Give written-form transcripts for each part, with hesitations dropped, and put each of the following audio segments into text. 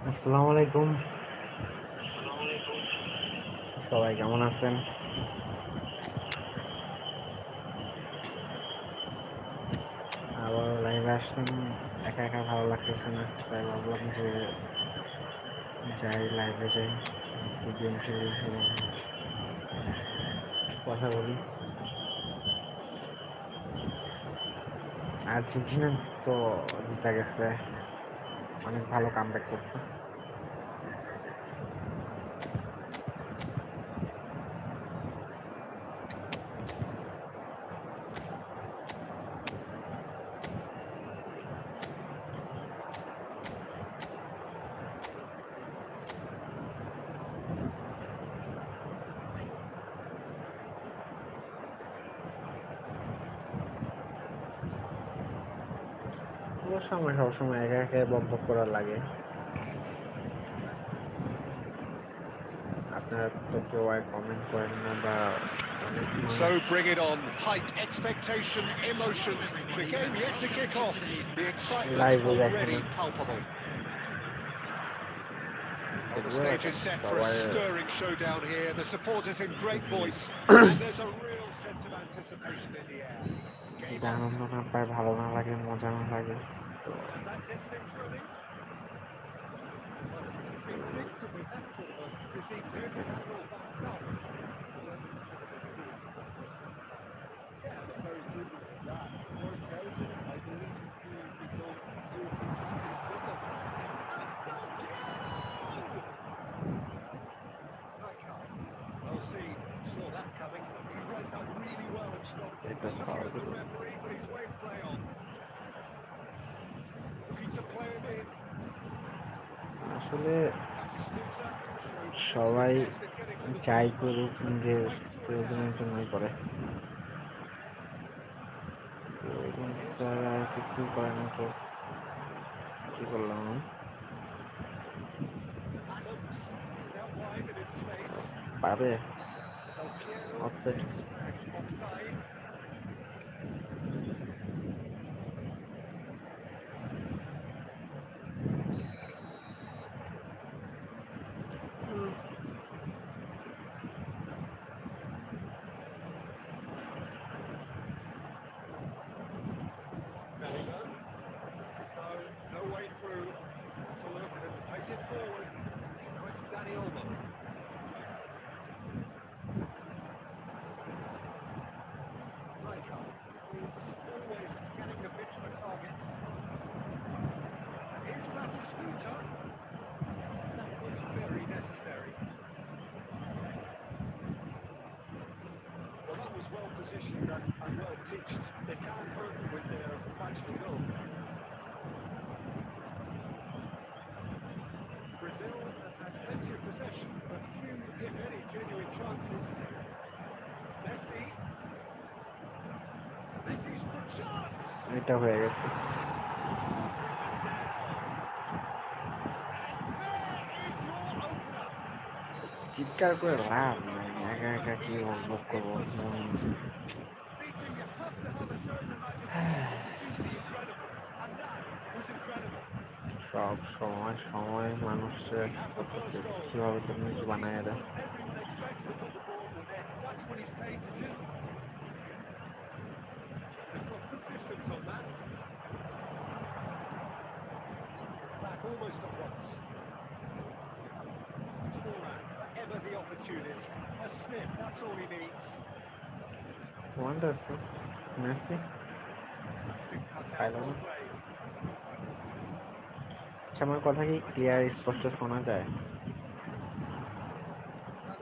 আসসালামু আলাইকুম। সবাই কেমন আছেন? আবার লাইভে আসলাম, একা একা ভালো লাগতেছে না, তাই ভাবলাম যে যাই, লাইভে যাই, একটু গেম খেলি এবং কথা বলি। আর্জেন্টিনা তো জিতে গেছে, অনেক ভালো কামব্যাক করছে। অবশ্য আমার সবসময় একা একা বকবক করার লাগে, আপনারা তো কেউ আর কমেন্ট করেন না বা অনেক So মানুষ। bring it on. Hype, expectation, emotion. The game yet to kick off. The excitement লাইভও দেখে already না, palpable. Well, the দেখবো stage এখন is set for a সবাই। stirring showdown here. The supporters in great voice. And there's a real sense of anticipation in the air. Game যদি on. আনন্দ না পায়, ভালো না লাগে, মজা না লাগে, তো And that gets things running. Well, he's been decent with that football. Is he driven that or backed up? Yeah, they're very good with that. First Belgium, I believe, to become European champions with them. Well, see, saw that coming. He read that really well and stopped it. এটা Looking at the referee, but he's waved play on. Looking to play him in. আসলে Batistuta showed সবাই little zest at getting to the যাই ball, করুক but নিজের might sort it প্রয়োজনের out. জন্যই করে, প্রয়োজন Here's ছাড়া আর Foden. কিছুই করে না। তো কি করলাম আমি? Adams is out wide and in space. পারবে El Piero offside? is flagged offside. Bellingham. No way through. Let's have a look and pace it forward. Now it's Danny Olmo. Rijkaard is always scanning the pitch for targets. Here's Batistuta. That was very necessary. Well, that was well positioned and well pitched. They can't hurt with their backs to goal. Brazil have had plenty of possession, but few, if any, genuine chances. Messi. Messi's for chance. এটা হয়ে গেছে। চিৎকার করে লাভ নাই, একা একা কি বকবক করবো? Peter, you have to have a certain imagination to produce the incredible, and that was incredible. সব সময় সময় মানুষের We have the first goal. কিভাবে তুমি কি Well, he's বানায় the দেয়। one everyone expects to put the ball in the net. That's what he's paid to do. He's got good distance on that. Back almost at once. Forehand, ever the opportunist. A sniff, that's all he needs. Wonderful Messi It's been cut out, পাইল well না। played. আচ্ছা, আমার কথা কি It's clear স্পষ্ট Batistuta. শোনা যায়?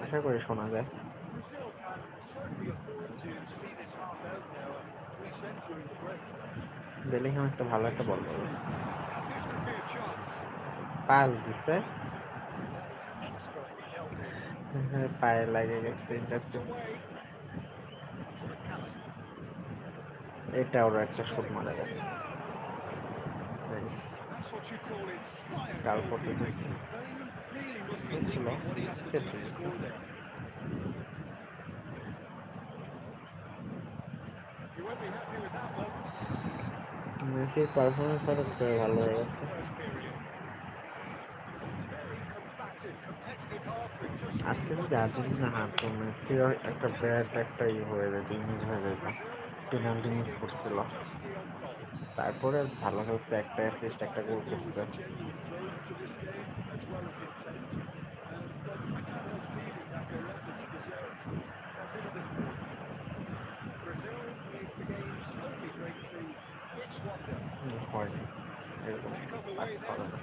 আশা করি শোনা যায়। Brazil can certainly afford to see this half out now and reset during the break. Bellingham একটা ভালো একটা বল করবে, And this could be a chance. Pass দিছে, That was expertly dealt with. পায়ে লাগে It's গেছে, been knocked intercept. away to McAllister. এটা ওরা It's একটা শুট played মারা যায়। Bellingham. That's what you call inspired গাল পড়তে goalkeeping. চাইছি, Bellingham really must be ছিল thinking what he has to save do to দিয়েছে। score there. You won't be happy with that one. মেসির performance হঠাৎ করে ভালো হয়ে After গেছে। the first period. আজকে যদি আর্জেন্টিনা হারতো মেসির একটা ব্যাট একটা হয়ে যেত, ইমেজ হয়ে যেত। পেনাল্টি মিস করছিল, তারপরে ভালো খেলছে, একটা অ্যাসিস্ট একটা গোল করছে। হয়নি এরকম পাস হবে না।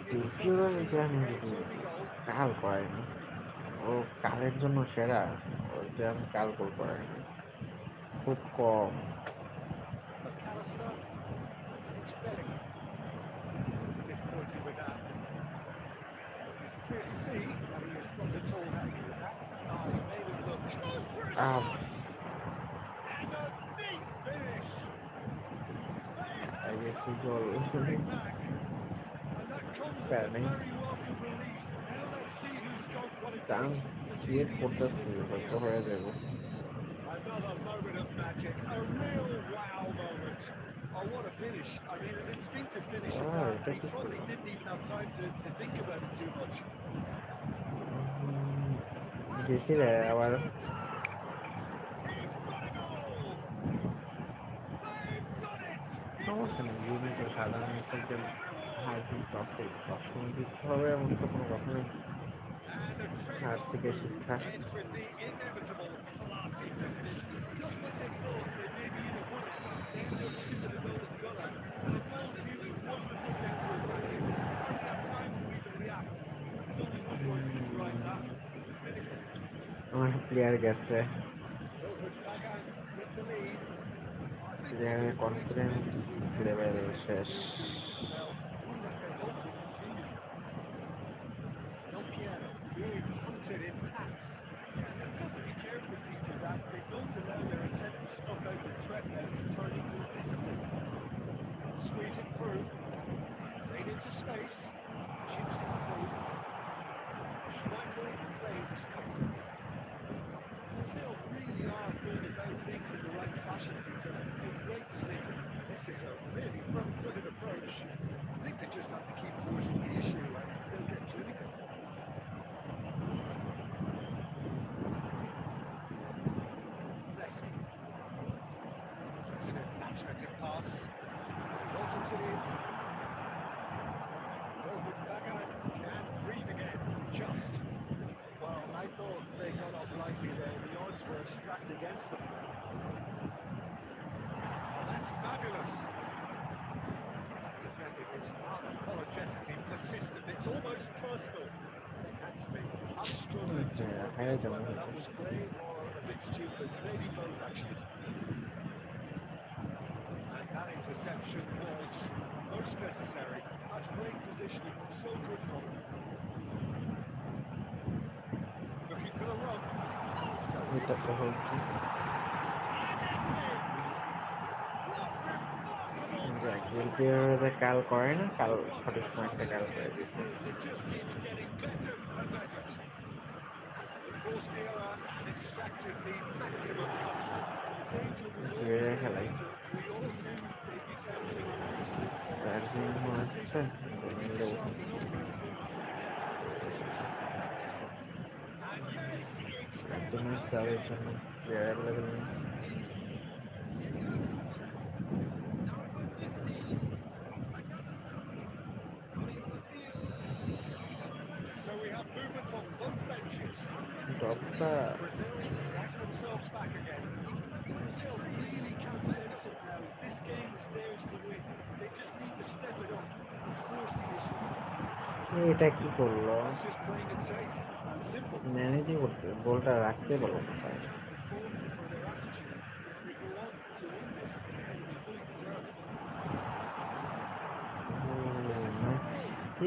দ্বিতীয়বার এটা আমি যদি কাল করাইনি, ও কালের জন্য সেরা, ওইটা আমি কাল গোল করাইনি, খুব কম। আফ আইএসি গোল নেই, চান্স ক্রিয়েট করতেছি, হয়তো হয়ে যাবে। Another moment of magic, a real wow moment. Oh, what a finish. I mean, an instinctive finish at that. এটা He কি ছিল? probably didn't even have time to think about it too much. গেছি রে আবার। সমস্যা নেই, জিতলে তো সাধারণত হার জিত আছে, সবসময় জিততে হবে এমন তো কোনো কথা নেই। And a train her of থেকে food শিক্ষা। ends with the inevitable classy finish. Just when they thought they maybe even won it, they end up shipping a goal at the other. And it's all due to wonderful counter-attacking. They hardly had time to even react. There's only one word to describe that. Clinical. আমার player getse, Wilfred Bagan with the lead. I think there's প্লেয়ারের been great confidence tremendous level improvement শেষ। during this spell. One that they hope will continue. Piero being hunted in packs. Yeah, they've got to be careful, Peter, that they don't allow their attempt to snuff out the threat now to turn into a discipline. Squeezing through, played into space, chips it through. Schmeichel claims comfort. Brazil really are going about things in the right fashion, Peter. It's great to see. This is a really front-footed approach. I think they just have to keep forcing the issue and they'll get clinical. Messi. It's an imaginative pass. Welcome to the... Wilfred Bagan can breathe again. Just. Well, I thought they got off lightly there. The odds were stacked against them. Oh, that's fabulous. Defending is unapologetically persistent. It's almost personal. They had to be. I'm struggling to work হ্যাঁ, out যেমন whether that was brave or a bit stupid. Maybe both, actually. And that interception was most necessary. That's great positioning. So good from him. Looking for the run. এটা তো হয়েছে। একজন player কাল করে না, কাল সঠিক সময় একটা কাল করে দিচ্ছে। It just keeps getting better and better. It forced the error and extracted the maximum comfort. The danger was always there, খেলাই Peter. We all knew they'd be bouncing on any slip. সার্জিং আসছে, Need to sharpen up when it's going wrong again. And yes, it's him একজনের সাবের জন্য player available নেই। So we have movement on both benches. ডপটা Brazil drag themselves back again. Brazil really can't sense it now. This game is theirs to win. They just need to step it up and force the issue. এটা কি করলো? That's just playing it safe and simple. ম্যানেজই করতে, বলটা রাখতে Brazil বলো really কোথায়? can't be faulted for their attitude. If they go on to win this, it'll be fully deserved.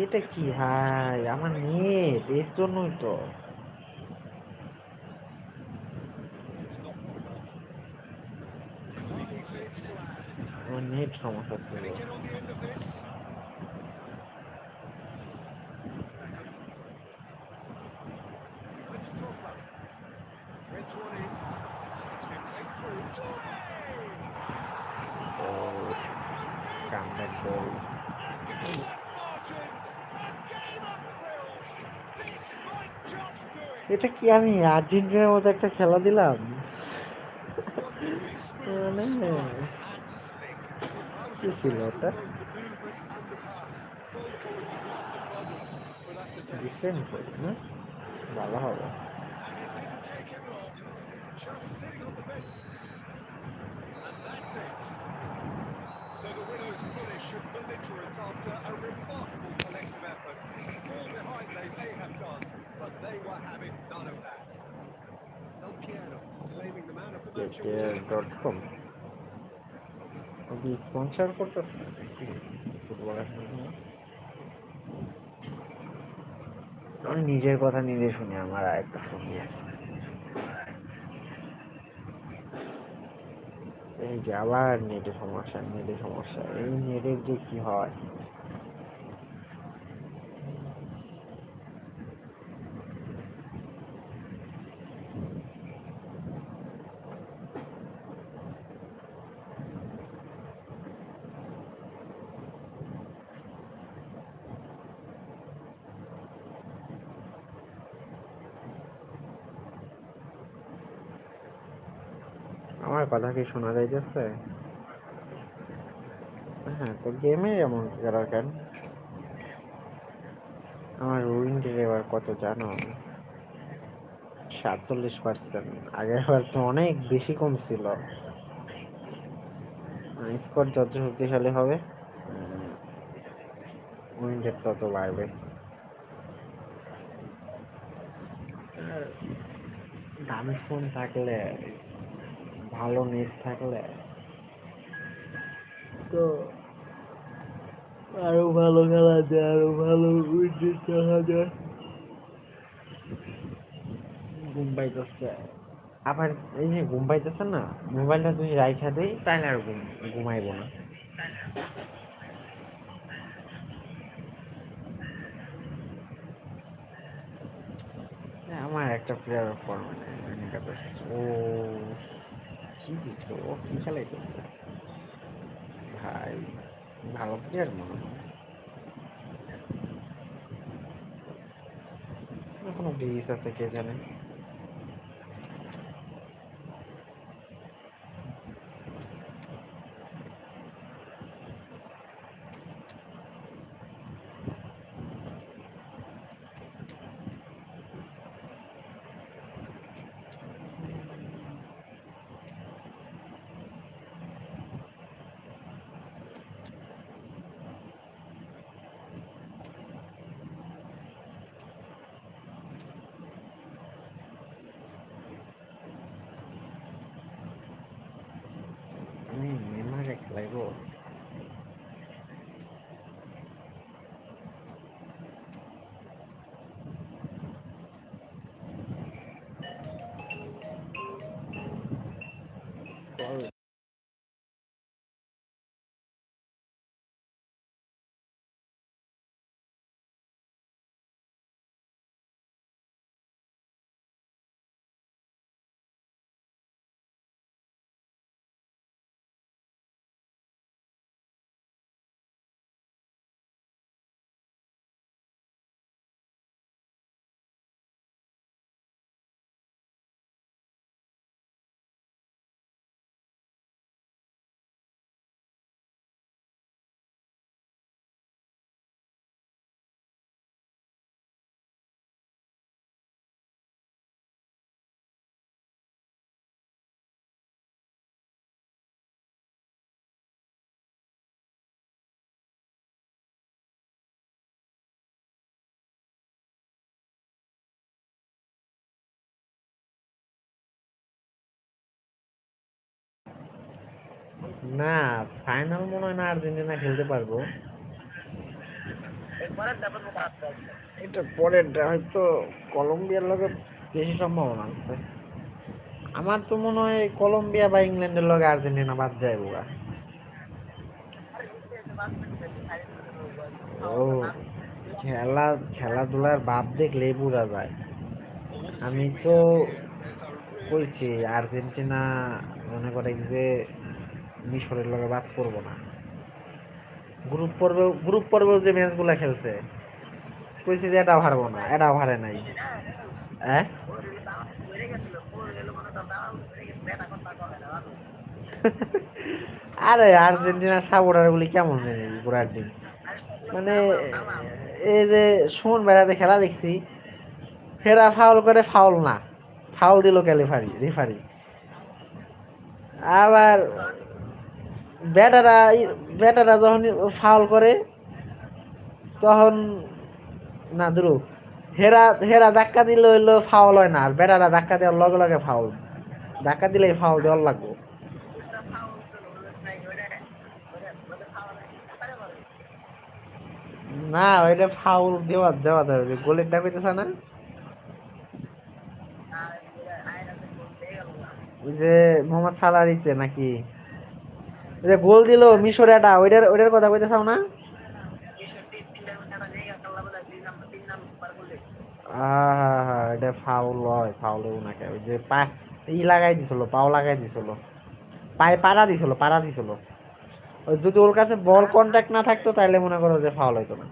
এটা কি ভাই, আমার নেট, এর জন্যই তো। আমার নেট সমস্যা ছিল। কামব্যাক গোল। এটা কি আমি আর্জেন্টিনার মতো একটা খেলা দিলাম? Wonderfully smooth, মানে smart and slick. I was কি ছিল impressed with ওটা? both the movement and the pass, both causing lots of problems for that defence. Decent করি না, ভালো হবে। And it didn't take him long, just sitting on the bench. And that's it. So the winners finish belligerent after a remarkable collective effort. Fall behind they may have done, but they were having none of that. El Piano claiming the man of the match award. KPL.com কি sponsor করতেছে নাকি ফুটবলের মাধ্যমে? আমি নিজের কথা নিজে শুনি, আমার আর একটা শুনি। এই যে আবার নেটের সমস্যা, নেটের সমস্যা, এই নেটের যে কি হয়। আমার কথা কি শোনা যাইতেছে? হ্যাঁ, তো গেমে এমন করা কেন? আমার উইন রেট এবার কত জানো? 47%। আগের বার তো অনেক বেশি কম ছিল। স্কোর যত শক্তিশালী হবে উইন রেট তত বাড়বে। আর দামি ফোন থাকলে, ভালো নেট থাকলে তো আরো ভালো খেলা যায়, আরো ভালো উইন রেট দেখা যায়। ঘুম পাইতেছে আবার। এই যে ঘুম পাইতেছে না, মোবাইলটা যদি রাইখা দেই তাহলে আর ঘুমাইবো না। আমার একটা প্লেয়ার ফরম্যাটে ও কি দিস, ও কি খেলাইতেছে ভাই, ভালো প্লেয়ার মনে হয়। এখনো গ্রিস আছে কে জানে। আমি নেমারে খেলাইবো। না, ফাইনাল মনে হয় না আর্জেন্টিনা খেলতে পারবো। এটা পরেরটা হয়তো কলম্বিয়ার লগে বেশি সম্ভাবনা আছে। আমার তো মনে হয় কলম্বিয়া বা ইংল্যান্ডের লগে আর্জেন্টিনা বাদ যাইবো গা। ও, খেলাধুলার ভাব দেখলেই বোঝা যায়। Well, what a আমি scene we তো have here. There's a really কইছি আর্জেন্টিনা মনে করে যে মিশরের লগে বাদ করবো না। গ্রুপ পর্বেও যে ম্যাচগুলা খেলছে, কইছি যে এটাও হারবো না, এটাও হারে নাই। হ্যাঁ আরে আর্জেন্টিনার সাপোর্টার গুলি কেমন জানি ঘোড়ার ডিম মানে এই যে সুমন বেড়াতে খেলা দেখছি ফেরা ফাউল করে ফাউল না ফাউল দিল কে রেফারি আবার ব্যাটারা ব্যাটারা যখন ফাউল করে তখন না দ্রু হেরা হেরা ধাক্কা দিলে হইলো ফাউল হয় না আর ব্যাটারা ধাক্কা দেওয়ার লগে লগে ফাউল ধাক্কা দিলেই ফাউল দেওয়ার লাগবো না ওইটা ফাউল দেওয়া দেওয়া যাবে যে গোলের ডাকাইতেছে না ওই যে মোহাম্মদ সালারিতে নাকি ওই যে গোল দিল মিশর এটা ওইটার ওইটার কথা কইতেছাও না এটা ফাউল হয় ফাউল হবো না ওই যে পা ই লাগাই দিছিল পাও লাগাই দিছিল পায়ে পাড়া দিছিল ওই যদি ওর কাছে বল কন্ট্যাক্ট না থাকতো তাহলে মনে করো যে ফাউল হইতো না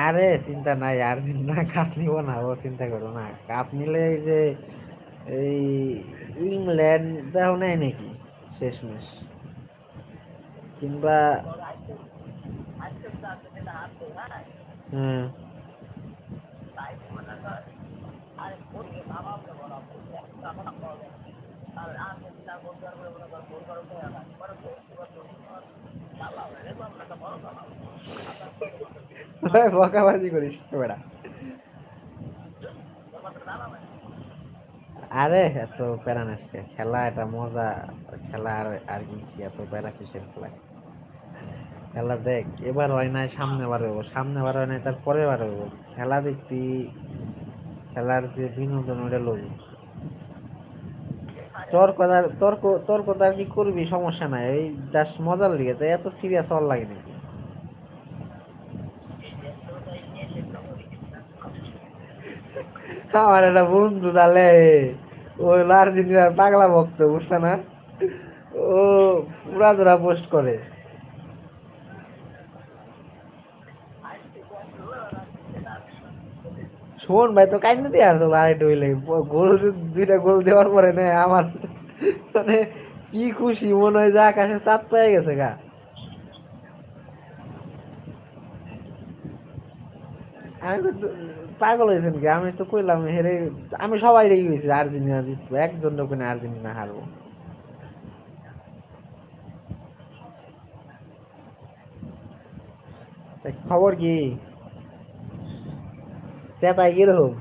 আরে চিন্তা নাই আর্জেন্টিনা কাপ নিব না ও চিন্তা করো না কাপ নিলে এই যে এই ইংল্যান্ড দেখো নাই নাকি শেষমেশ কিংবা হুম বকাবাজি করিস বেড়া আরে এত প্যারা নাসকে খেলা এটা মজা খেলা আর আর কি কি এত প্যারা কিসের খেলা খেলা দেখ এবার হয় নাই সামনে বার হইব সামনে বার হয় নাই তার পরের বার হইব খেলা দেখতি খেলার যে বিনোদন ওটা লবি তর্ক আর কি করবি সমস্যা নাই এই জাস্ট মজার লিগে তাই এত সিরিয়াস হওয়ার লাগে নাকি আমার একটা বন্ধু তাহলে ওই আর্জেন্টিনার পাগলা ভক্ত বুঝছে না ও পুরা ধরা পোস্ট করে শোন ভাই তো কাইন্দে দিয়ে আসতো আরেকটু হইলে গোল দুইটা গোল দেওয়ার পরে না আমার মানে কি খুশি মনে হয় যে আকাশে চাঁদ পেয়ে গেছে গা আমি তো পাগল হয়েছেন কি আমি তো কইলাম হেরে আমি সবাই রেগে গেছি আর্জেন্টিনা জিতবো একজন ওখানে আর্জেন্টিনা হারবো তা খবর কি চেতাই কিরকম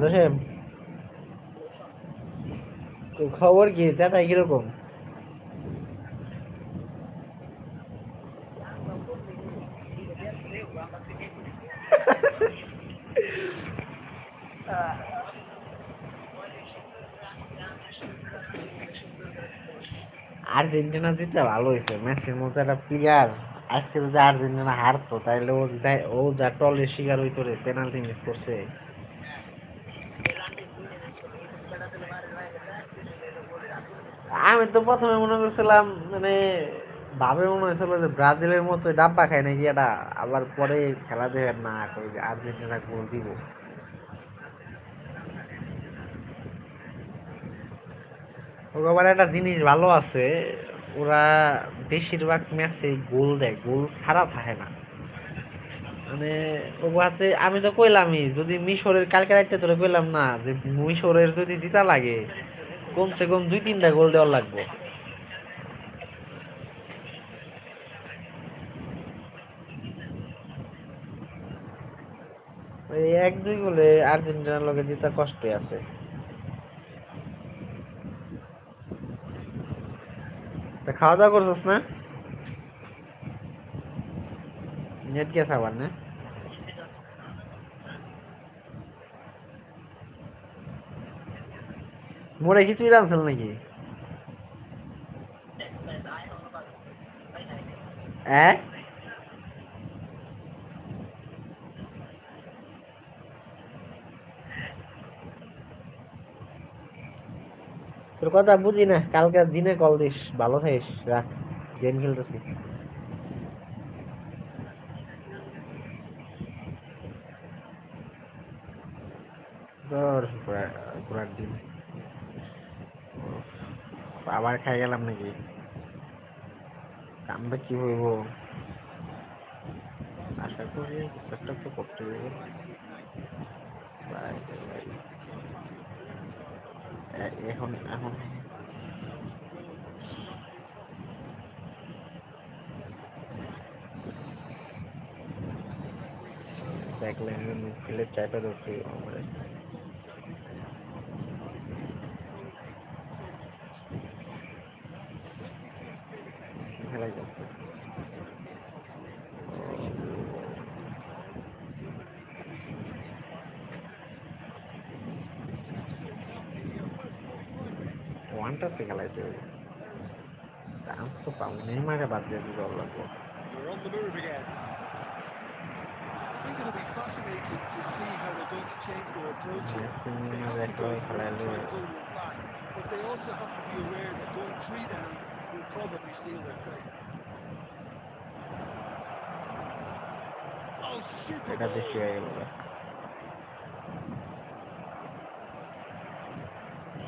দোষে খবর কি চেতাই কিরকম আর্জেন্টিনা জিতলে ভালো হয়েছে মেসির মতো একটা প্লেয়ার আজকে যদি আর্জেন্টিনা হারতো তাহলে ও যা টলের শিকার হইতো রে পেনাল্টি মিস করছে আমি তো প্রথমে মনে করছিলাম মানে ভাবে মনে হয়েছিল যে ব্রাজিলের মতো ডাব্বা খায় নাকি এটা আবার পরে খেলা দেখে না কই যে আর্জেন্টিনা গোল দিব আবার একটা জিনিস ভালো আছে ওরা বেশিরভাগ ম্যাচে গোল দেয় গোল ছাড়া থাকে না মানে ওগুলাতে আমি তো কইলামই যদি মিশরের কালকে রাইতে তোরে কইলাম না যে মিশরের যদি জিতা লাগে কমসে কম 2-3টা গোল দেওয়ার লাগবে এই 1-2 গোলে আর্জেন্টিনার লগে জিতা কষ্টই আছে তা খাওয়া দাওয়া করছিস না নেট গেছে আবার না মোরে কিছুই রানছিল নাকি তোর কথা বুঝি না কালকে দিনে কল দিস ভালো থাকিস রাখ গেম খেলতেছি তোর ঘোরার দিন আবার খাই গেলাম নাকি কামটা কি হইব আশা করি কিছু একটা তো করতে হইব এখন এখন দেখলেন মিডফিল্ডের চাইপা ধরছি আমার খেলা গেছে ওয়ানটা সে খেলাইতে হবে চান্স তো পাবো নেইমারে বাদ দিয়ে দিতে লাগবো We're on the move again. I think it'll be fascinating to see how they're going to change their approach here. They have to go for it and try and pull one back, but they also have to be aware that going 3 down will probably seal their fate. Oh, super এটা বেশি হয়ে গেল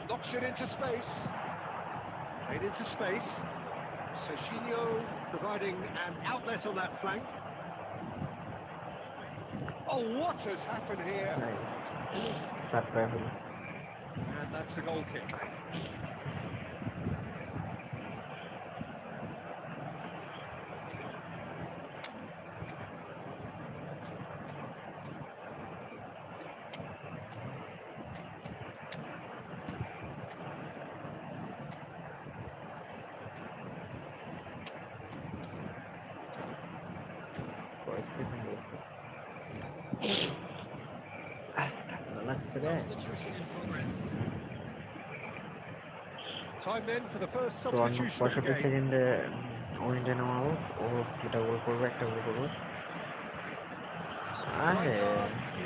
knocks it into space. Played into space. Sahin providing an outlet on that flank. Oh, what has happened here? Nice. Surprising. And that's a goal kick. Substitution in progress. Time then for the first substitution of the game. 65 সেকেন্ডে ওইটা নামাবো ও দুটা গোল করবে একটা গোল করবে আরে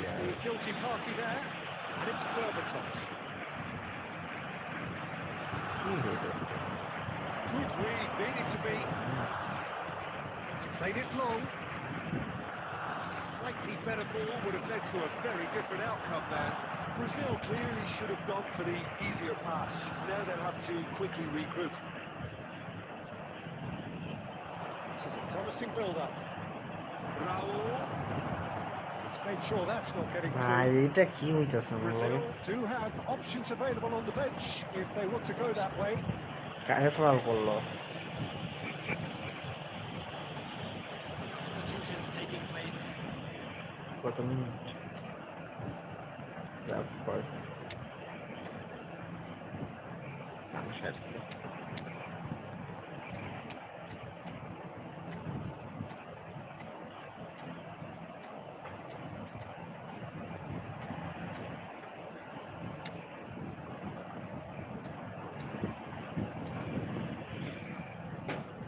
Is the guilty party there, and it's Berbatov. Good read, needed to be. Played it long. Slightly better ball would have led to a very different outcome there. Brazil clearly should have gone for the easier pass. Now they'll have to quickly regroup. This is a promising build-up. Raul. Let's make sure that's not getting through. Brazil do have options available on the bench if they want to go that way. Substitutions taking place. কত minute serve কর কাম সারছে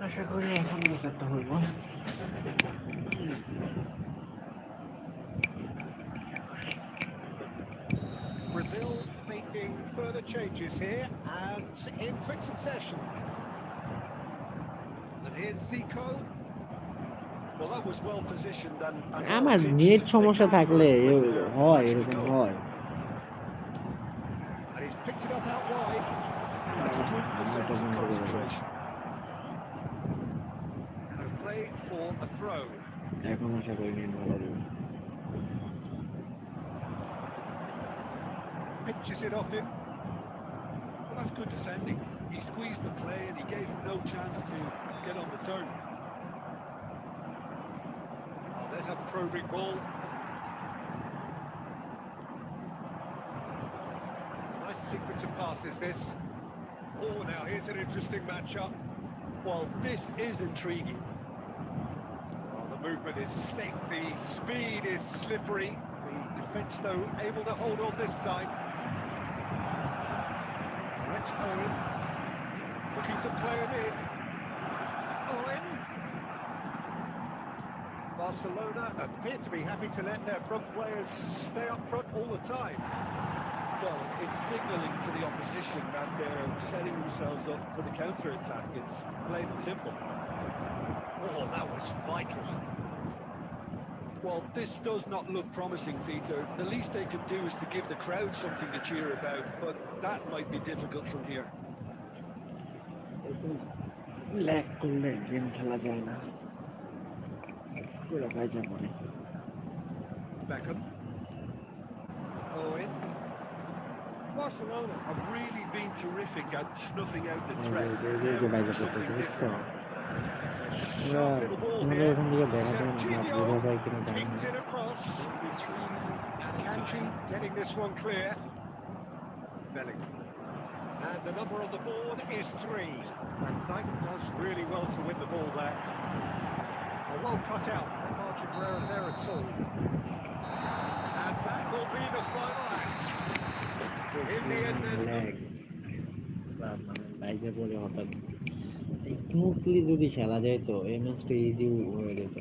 আশা করি এখন একটা হইব Brazil making further changes here and in quick succession. And here's Zico. Well, that was well positioned and আমার net সমস্যা থাকলে হয় এরকম হয় and he's picked it up out wide. That's good defensive concentration. And a play for a throw. এখন আশা করি net ভালো দিবে Pitches it off him. Well, that's good defending. He squeezed the play and he gave him no chance to get on the turn. Oh, there's a probing ball. Nice sequence of passes this. Oh, now here's an interesting matchup. Well, this is intriguing. Well, the movement is slick, the speed is slippery. The defence, though, able to hold on this time. It's Owen looking to play it in. Owen. Barcelona appear to be happy to let their front players stay up front all the time. Well, it's signalling to the opposition that they're setting themselves up for the counter-attack. It's plain and simple. Oh, that was vital. Well, this does not look promising, Peter. The least they can do is to give the crowd something to cheer about, but that might be difficult from here. Lag করলে game খেলা যায় না, পুরো বাজে পড়ে। Beckham. Owen. Barcelona have really been terrific at snuffing out the threat. যে বাজে পড়তেছে, বুঝছো? Shot little ball তোমাদের here. ওখান থেকে দেখা যায় না, Serginho বোঝা যায় কিনা জানি pings না। it across. Kanji getting this one clear. Bellingham. And the number on the board is 3. And Dyke does really well to win the ball there. Well cut out. No margin for error there at all. And that will be the final act. In the end then. Lag মানে বাজে পড়ে হঠাৎ। Smoothly যদি খেলা যায় তো এই ম্যাচটা ইজি হয়ে যেত।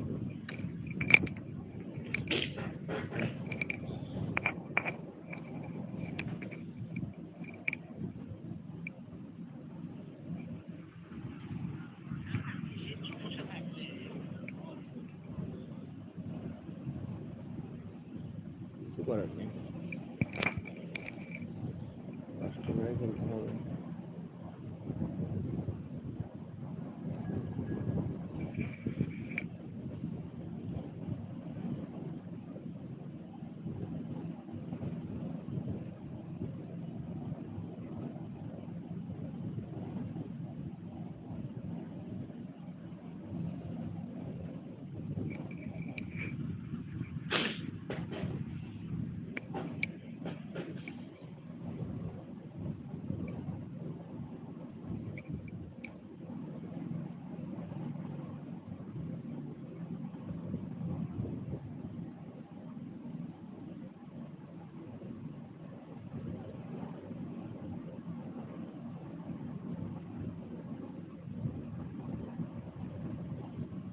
কিছু করার নেই, কষ্ট করে খেলতে হবে।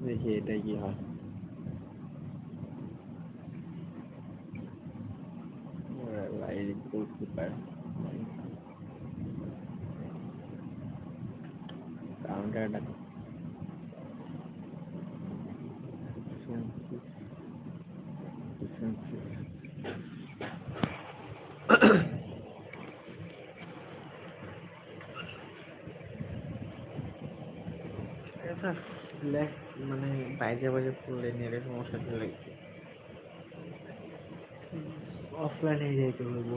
দেখি এটা কি হয়। Light goalkeeper nice, counter attack, defensive defensive. এটা ল্যাগ মানে বাজে বাজে পড়লে নেড়ে সমস্যা দিলে অফলাইনে যাইতে হইব।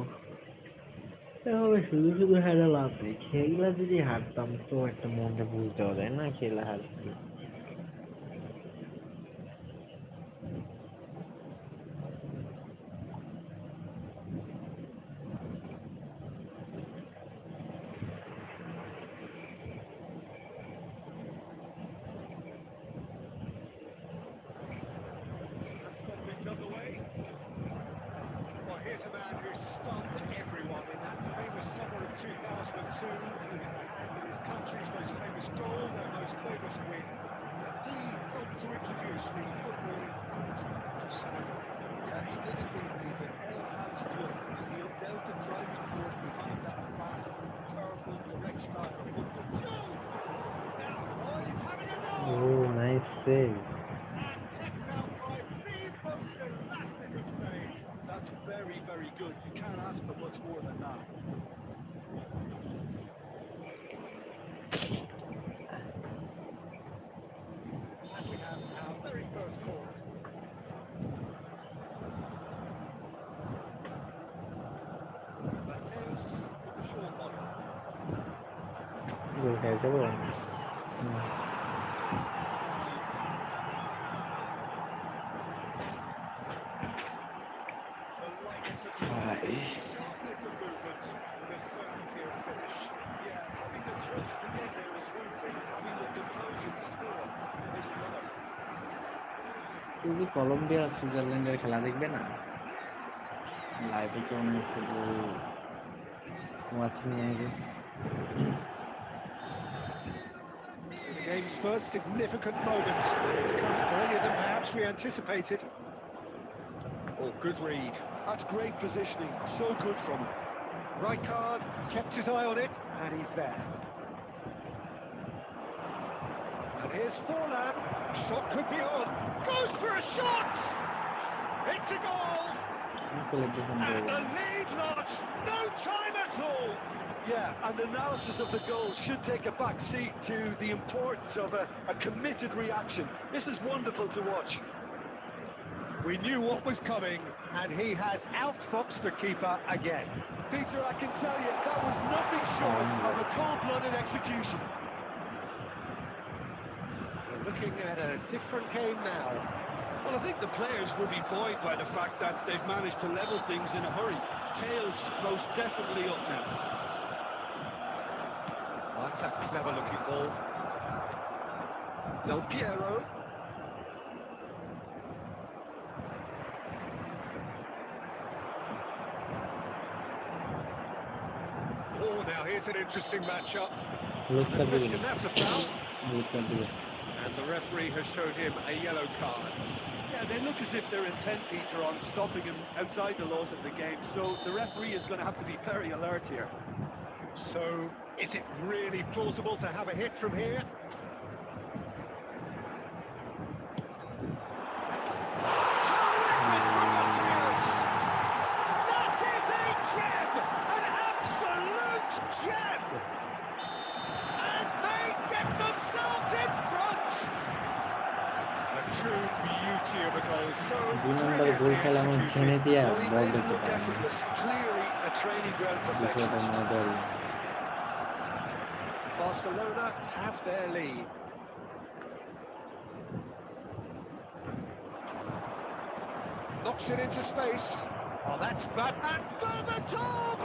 তাহলে শুধু শুধু হারা লাভ নেই, খেলা যদি হারতাম তো একটা মনটা বুঝতে হবে না, খেলা হারছি। That's got things underway. Well, here's a man who stunned everyone in that famous summer of 2002. He had a hand in his country's most famous goal, their most famous win. He got to introduce the footballing to Sahin. Yeah, he did indeed, Peter. El Hadj Club. The undoubted driving force behind that fast, powerful, direct style of football. Joe! Now, oh, he's having a go! Oh, nice save. And kept out by the most elastic of saves. That's very, very good. You can't ask for much more than that. And we have our very first corner. Mateus with the short ball. গোল খেয়েছে বল। The lightness of Right. sharpness of movement, the certainty of finish. Yeah, having the thrust to get there is one thing. Having the composure to score is another. তুমি কি Colombia সুইজারল্যান্ডের খেলা দেখবে না? লাইভে কেমন football watch নিয়ে আসবে। So the game's first significant moment, and it's come earlier than perhaps we anticipated. Oh, good read. That's great positioning, so good from him. Right card, kept his eye on it, and he's there. And here's Forlan. Shot could be on. Goes for a shot! It's a goal! And the lead lost no time at all. Yeah, and analysis of the goal should take a back seat to the importance of a committed reaction. This is wonderful to watch. We knew what was coming, and he has outfoxed the keeper again. Peter, I can tell you, that was nothing short of a cold-blooded execution. We're looking at a different game now. Well, I think the players will be buoyed by the fact that they've managed to level things in a hurry. Tails most definitely up now. Oh, that's a clever-looking ball. Del Piero. Oh, now here's an interesting matchup. Question, that's a foul. And the referee has shown him a yellow card. Yeah, they look as if they're intent, Peter, on stopping him outside the laws of the game, so the referee is going to have to be very alert here. So, is it really plausible to have a hit from here? Terrific from Mateus! That is a gem! An absolute gem! And they get themselves in front! A true beauty of a goal, so brilliantly executed. Well, he made it look effortless, clearly a training ground perfectionist. Barcelona have their lead. Knocks it into space. Oh, that's bad. And Berbatov!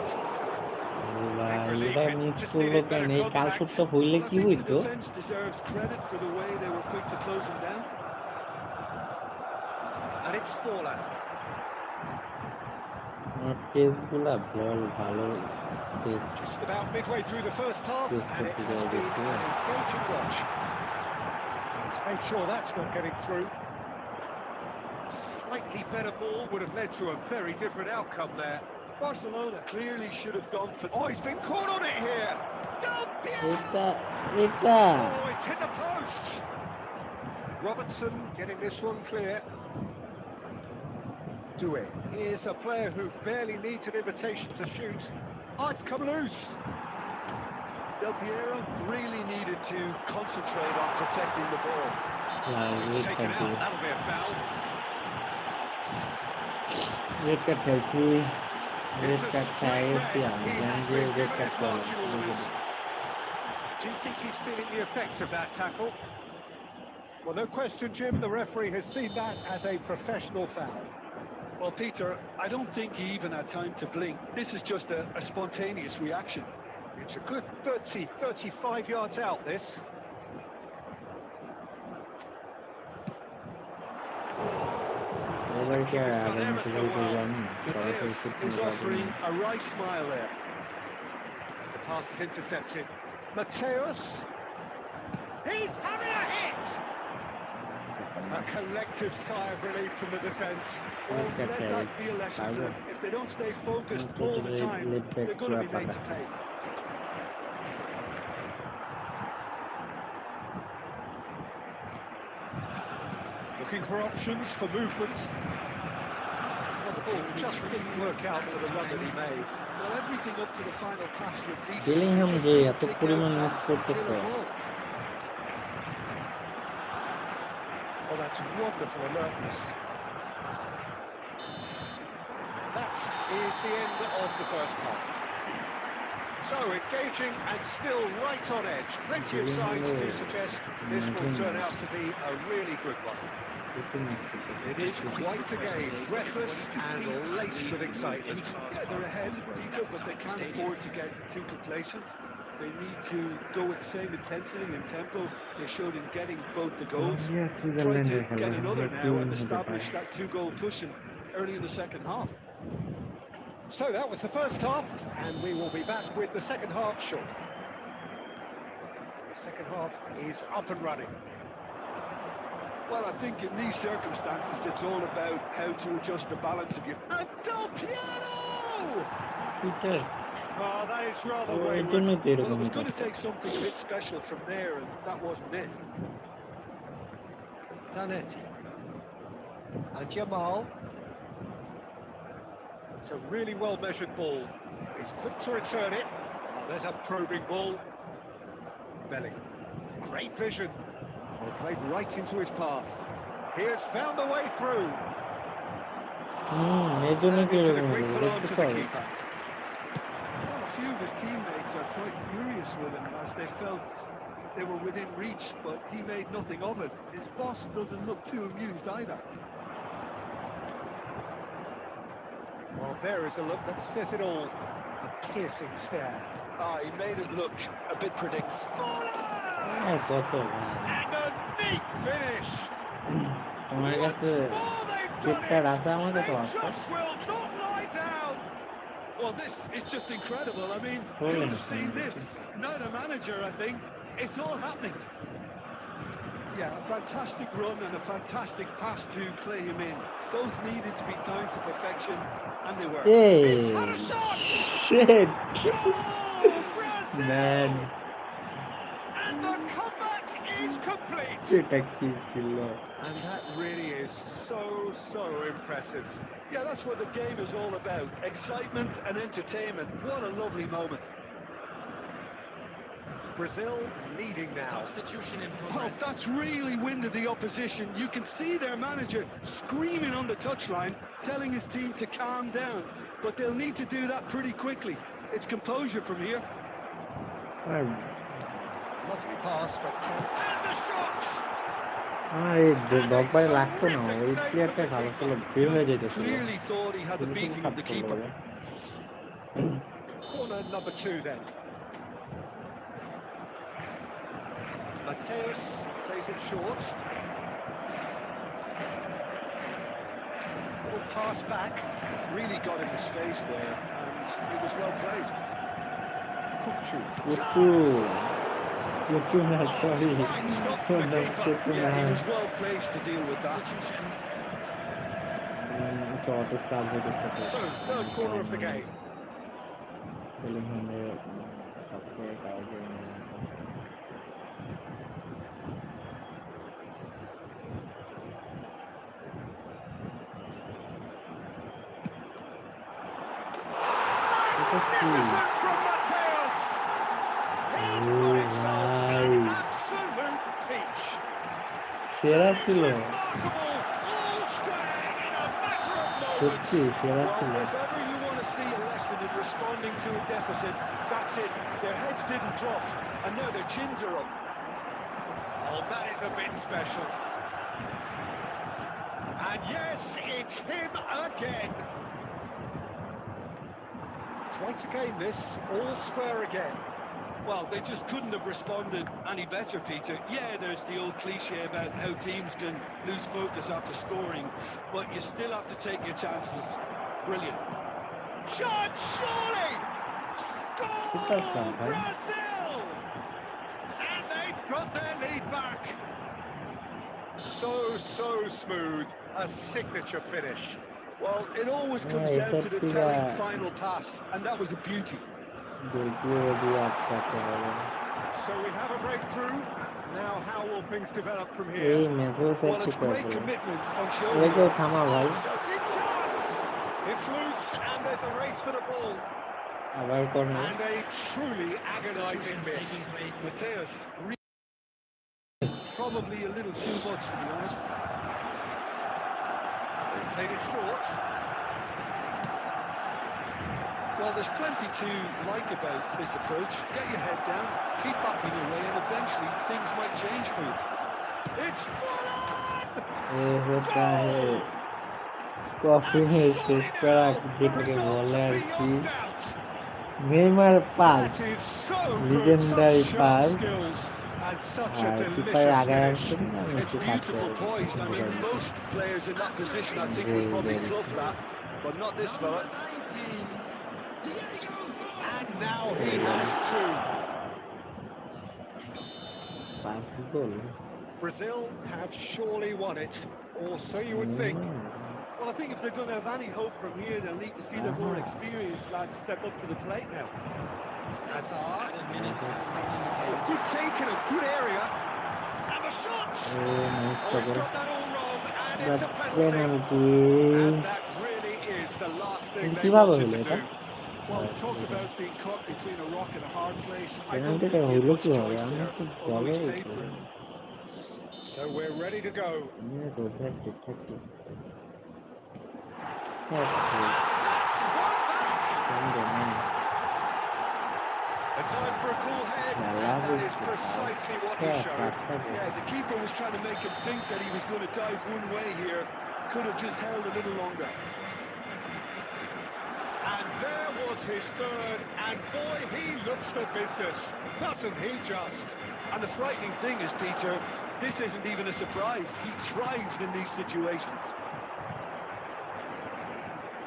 এটা miss করলো কেন? এই কালশটটা হইলে কি I think হইতো? the defense deserves credit for the way they were quick to close him down. And it's Forlan. পেসগুলা বল ভালো pace Just about midway through the first half, Yes, and it but has you been always an engaging watch. Let's make sure that's not getting through. A slightly better ball would have led to a very different outcome there. Barcelona clearly should have gone for... Oh, he's been caught on it here. Del Piero! এটা Oh, it's hit the post. Robertson getting this one clear. Doué is a player who barely needs an invitation to shoot. Oh, it's come loose. Del Piero really needed to concentrate on protecting the ball. It's taken out. That'll be a foul. Red card খাইছি red It's a card straight খাইছি red. আমি He জানি has যে been red given card his marching orders. Do you think he's feeling the effects of that tackle? Well, no question, Jim. The referee has seen that as a professional foul. Well, Peter, I don't think he even had time to blink. This is just a spontaneous reaction. It's a good 30, 35 yards out, this. এবারকে He's done আগামী ever so থেকে well. জানি Mateus is offering a right smile there. The pass is intercepted. Mateus. He's having a hit! A collective sigh of relief from the defence. Well, let that be a lesson to them. If they don't stay focused all the time, they're going to be made to pay. Looking for options for movement. Well, the ball just didn't work out for the run that he made. Well, everything up to the final pass looked decent. Bellingham Just যে couldn't এত pick পরিমাণ out miss that করতেছে killer ball. Well, that's wonderful alertness. That is the end of the first half. So engaging and still right on edge. Plenty of signs to suggest this will turn out to be a really good one. It is quite a game, breathless and laced with excitement. Yeah, they're ahead, Peter, but they can't afford to get too complacent. They need to go with the same intensity and tempo they showed in getting both the goals. Try to get another now and establish that two-goal cushion early in the second half. So that was the first half, and we will be back with the second half shortly. The second half is up and running. Well, I think in these circumstances, it's all about how to adjust the balance of your... And Del Piero! Peter, Oh, that is rather or wayward. জন্য তো Well, এরকম it was going to হইতাছে। take something a bit special from there, and that wasn't it. Zanetti. And Jamal. It's a really well-measured ball. He's quick to return it. Oh, there's a probing ball. Bellingham. Great vision. Well, played right into his path. He has found a way through. এর জন্য And কি into the এরকম Greek হইতাছে? alarm দেখছিস to the সবাই? keeper. Well, a few of his teammates are quite furious with him as they felt they were within reach, but he made nothing of it. His boss doesn't look too amused either. Well, there is a look that says it all. A piercing stare. Ah, he made it look a bit predictable. হ্যাঁ, কত ভাই। And a neat finish. তোমার Once কাছে more they've done KitKat it. আছে, আমার কাছে They আছে। just will not lie down. Well, this is just incredible. I mean, Full who would have seen impression. this? Not a manager, I think. It's all happening. Yeah, a fantastic run and a fantastic pass to play him in. Both needed to be timed to perfection, and they were. Hey, He's had a shot. shit, Goal, Brazil. man. And the comeback is complete. এটা কি ছিল? And that really is so impressive. Yeah, that's what the game is all about. Excitement and entertainment. What a lovely moment. Brazil leading now. Well, that's really winded the opposition. You can see their manager screaming on the touchline, telling his team to calm down. But they'll need to do that pretty quickly. It's composure from here. Lovely pass, but and the shots. এই ডগবারে লাগতো না, ওই প্লেয়ারটা ভালো ছিল, বের হয়ে যেতেছিল। Clearly thought he had the beating of the keeper. Corner number 2 then. Mateus plays it short. Little pass back. Really got in his face there, and it was well played. Kutu na, sorry. Fine stop from the keeper. Yeah, he was well placed to deal with that. Auto sub হইতেছে। So, third corner of the game. বেলিংহামে sub করে পাওয়া যায় না। Magnificent from Mateus. He's got himself an absolute peach. সেরা ছিল, Remarkable, all square in a matter of moments. সত্যি সেরা ছিল। Well, if ever you want to see a lesson in responding to a deficit, that's it. Their heads didn't drop, and now their chins are up. Oh, that is a bit special. And yes, it's him again. Try to gain this, all square again. Well, they just couldn't have responded any better, Peter. Yeah, there's the old cliche about how teams can lose focus after scoring, but you still have to take your chances. Brilliant. Shot, surely! Super Goal, sub, huh? Brazil! And they've got their lead back. So smooth, a signature finish. Well, it always comes Yeah, down to the it's a telling bit, final pass, and that was a beauty. So we have a breakthrough. Now how will things develop from এই here? ম্যাচও Well, safety it's great করেছিল। commitment on show. এটাকেও থামা ভাই, Shooting chance! It's loose and there's a race for the ball. আবার corner. And a truly agonising miss. Mateus, probably a little too much, to be honest. They've played it short. Well, there's plenty to like about this approach. Get your head down, keep backing away, and eventually things might change for you. It's full on! এ হোতা হে coffee হে শেষ করা যেটাকে বলে আর কি, Neymar pass, That is so good, legendary such pass. sharp skills and such a আর keeper delicious আগায় finish. আসছে না, আমি It's একটু beautiful poise. I mean, কাটতে most players in that position, I think, would probably fluff that, but not this fella. now he has two. পাঁচ গোল Brazil have surely won it, or so you would think. Well, I think if they're going to have any hope from here, they'll need to see the more experienced lads step up to the plate now. Hazard. Oh, good take in a good area. And the shot! Oh, he's got that all wrong, and it's a penalty. And that really is the last thing they wanted to do. Well, talk about being caught between a rock and a hard place. I don't think he had much choice there, although he's paid for it. So we're ready to go. A time for a cool head, and that is precisely what he showed. Yeah, the keeper was trying to make him think that he was going to dive one way here. Could have just held a little longer. And there was his third, and boy, he looks the business, doesn't he just? And the frightening thing is, Peter, this isn't even a surprise. He thrives in these situations.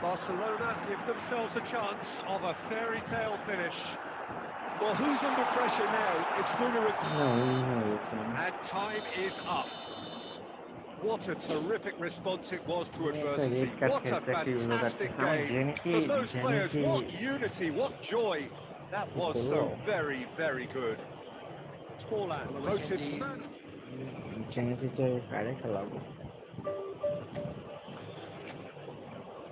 Barcelona give themselves a chance of a fairy tale finish. Well, who's under pressure now? It's going to require... And time is up. What a terrific response it was to adversity. What a fantastic game from those players. What unity, what joy. That was so very, very good. Forlan wrote it.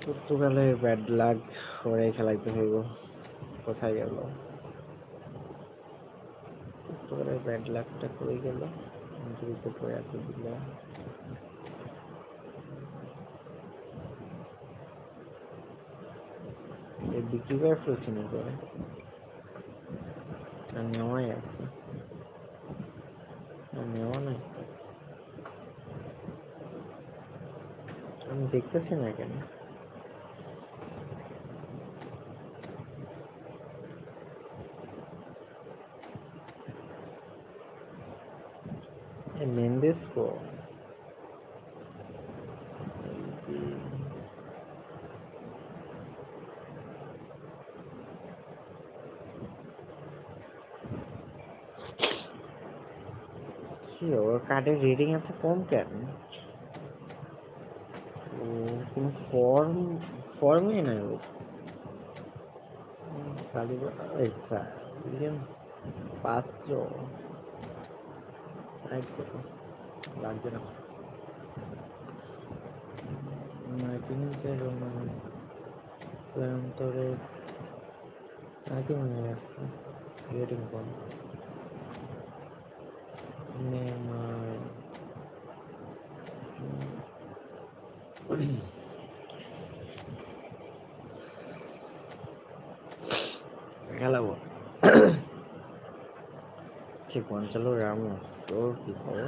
পর্তুগালের bad luck ওরাই খেলাইতে হইব কোথায় গেল পর্তুগালের bad লাকটা কই গেল ইনজুরিতে পড়ে এত দিল এই বিক্রি করে ফেলছি না করে আর নেওয়াই আছে আর নেওয়া নাই আমি দেখতেছি না কেন Mendesco কি ওর কার্ডের রেটিং এত কম কেন ও কোনো ফর্মই নাই ওর সালিবা এসা উইলিয়ামস 500 লাগবে না মার্টিনেজের ফ্লান্তরেস আগে মনে আসছে রেটিং কম নেমার খেলাবো পঞ্চালো রামোস ওর কি খবর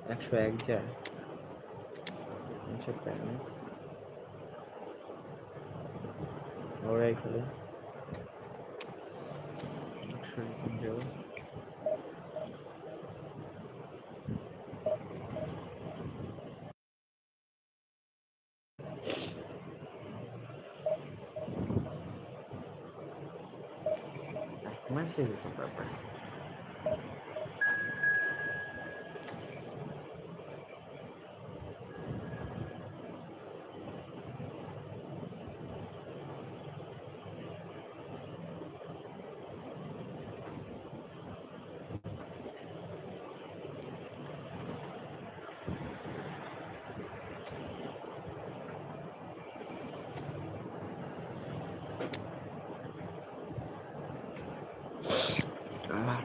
101 যায় ওরাই খেলে 100 যাবে masih itu berapa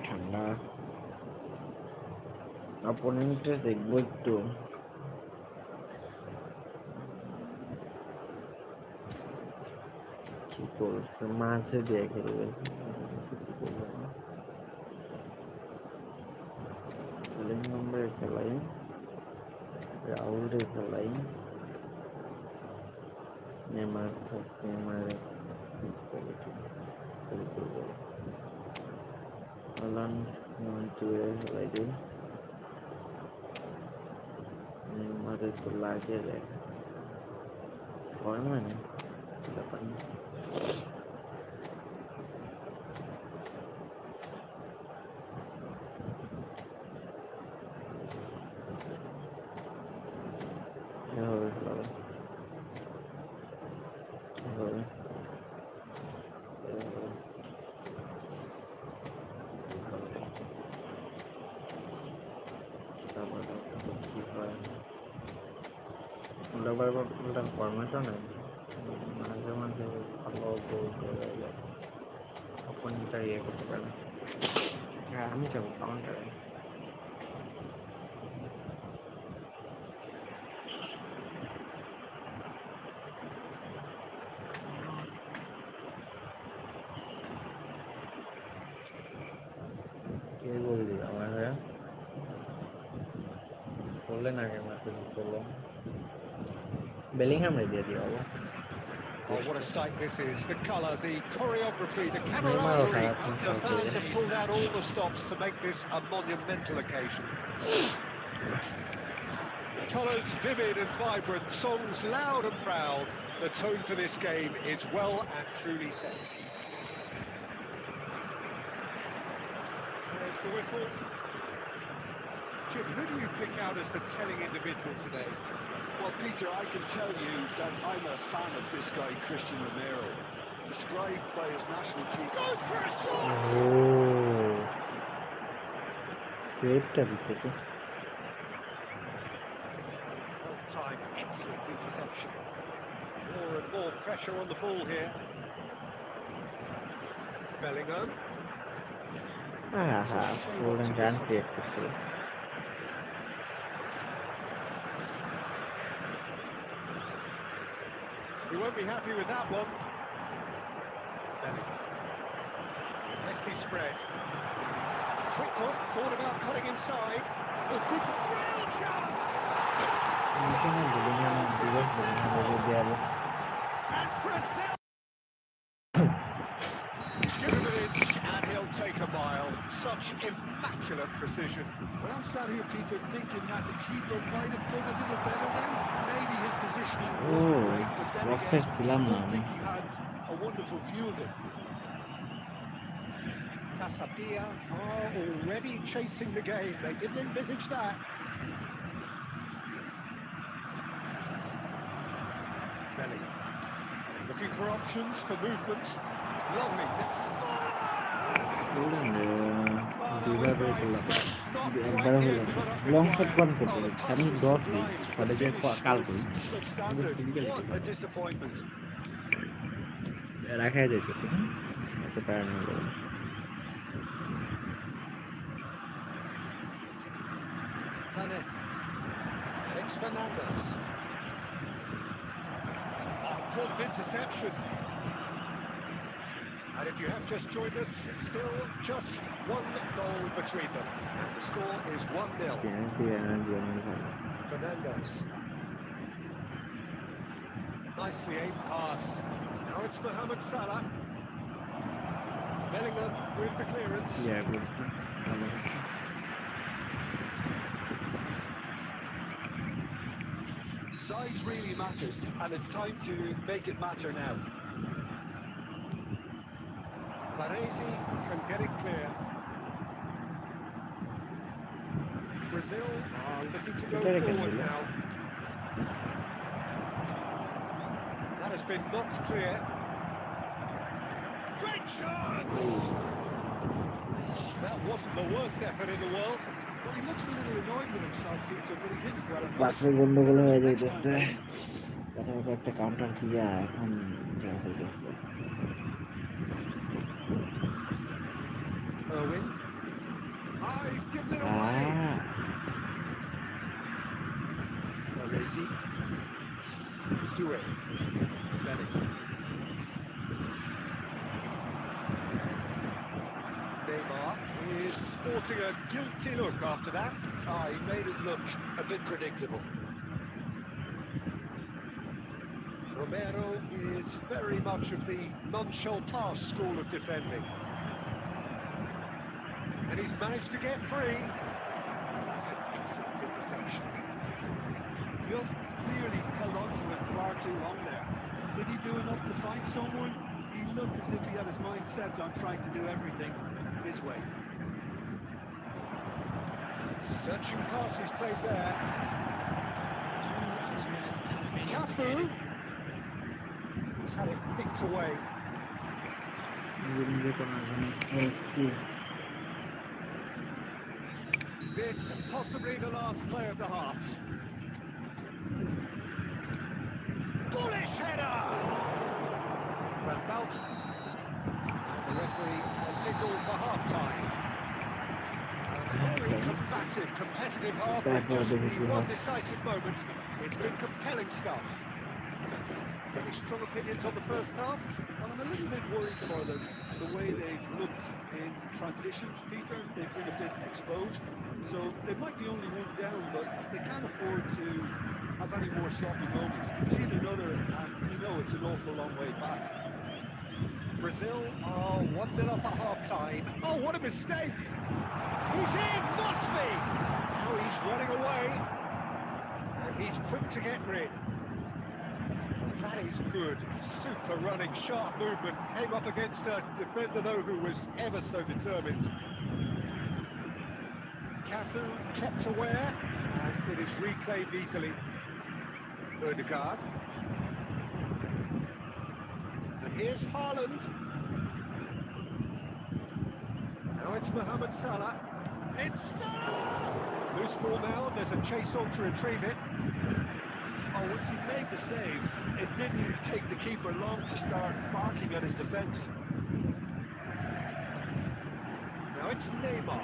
ঠান্ডা অপোনেন্টে দেখবো একটু কি করছে মাঝে দিয়ে খেলবে কিছু করবে না নম্বরে খেলাই রাউন্ডে খেলাই Neymar Alan Montoya lagi Neymar itu lagi deh Foreman 8 উল্টার ফরমেশনে মাঝে মাঝে ভালো গোল করে অপোনেন্টটা ইয়ে করতে পারে। হ্যাঁ আমি যাবো কাউন্টারে। কে গোল দিল আমাকে? সোলেন আগে মাসে সোলেন বেলিংহাম দিয়ে দিও বাবা। Oh, what a sight this is. The colour, the choreography, the নেইমারও camaraderie. খারাপ The খেলছে। fans have pulled out all the stops to make this a monumental occasion. Colours vivid and vibrant, songs loud and proud. The tone for this game is well and truly set. There's the whistle. Jim, who do you pick out as the telling individual today? Well, Peter, I can tell you that I'm a fan of this guy, Christian Romero, described by his national team. Goes for a shot! Oh, সেভটা দিছে তো। Well timed, excellent interception. More and more pressure on the ball here. Bellingham. সোলেন run create করছিল। He won't be happy with that one. Bellingham. Nicely spread. Quick look, thought about cutting inside. Oh, good, real chance! And Brazil! Give him an inch and he'll take a mile. Such immaculate precision. But I'm sat here, Peter, thinking that the keeper might have done a little better then. Maybe his positioning wasn't great, but then again, I don't think he had a wonderful view of it. Casapia are already chasing the game. They didn't envisage that. Bellingham. Looking for options for movement. Lovely. Long shot কোন করতে যাচ্ছে আমি 10 দিই শটে যে কাল করি What a disappointment. রাখা যাইতেছে না এত প্যারানো হলো। Sahin. It's Fernandez. Caught an interception. And if you have just joined us, it's still just one goal between them. And the score is 1-0. Fernandez. Nicely aimed pass. Now it's Mohamed Salah. Bellingham with the clearance. Size really matters, and it's time to make it matter now. Baresi can get it clear. Brazil are looking to go forward now. That has been knocked clear. Great chance! That wasn't the worst effort in the world. Well, he looks a little annoyed with himself, Peter, but he hit it well enough. বাসে গন্ডগোল হয়ে যাইতেছে কোথাও একটা counter দিয়া এখন যা হইতেছে। Irwin. He's given it away. Baresi. Doué. Bellingham. Neymar is sporting a guilty look after that. He made it look a bit predictable. Romero is very much of the non-shall-pass school of defending. And he's managed to get free. That's an excellent interception. Duff clearly held on to it far too long there. Did he do enough to find someone? He looked as if he had his mind set on trying to do everything his way. Searching passes played there. Cafu has had it picked away. This possibly the last play of the half. Bullish header! Van Belt. The referee has signalled for half-time. A very combative, competitive half with just the one decisive moment. It's been compelling stuff. Any strong opinions on the first half? Well, I'm a little bit worried for them, the way they've looked in transitions, Peter. They've been a bit exposed, so they might be only one down, but they can't afford to have any more sloppy moments. Concede another, and you know it's an awful long way back. Brazil are 1-0 up at half-time. Oh, what a mistake! He's in, must be! Now he's running away, and he's quick to get rid. That is good, super running, sharp movement. Came up against a defender though who was ever so determined. Cafu kept aware, and it is reclaimed easily. Ødegaard. And here's Haaland. Now it's Mohamed Salah. It's Salah! Loose ball now, there's a chase on to retrieve it. Oh, once he made the save, it didn't take the keeper long to start barking at his defence. Now it's Neymar.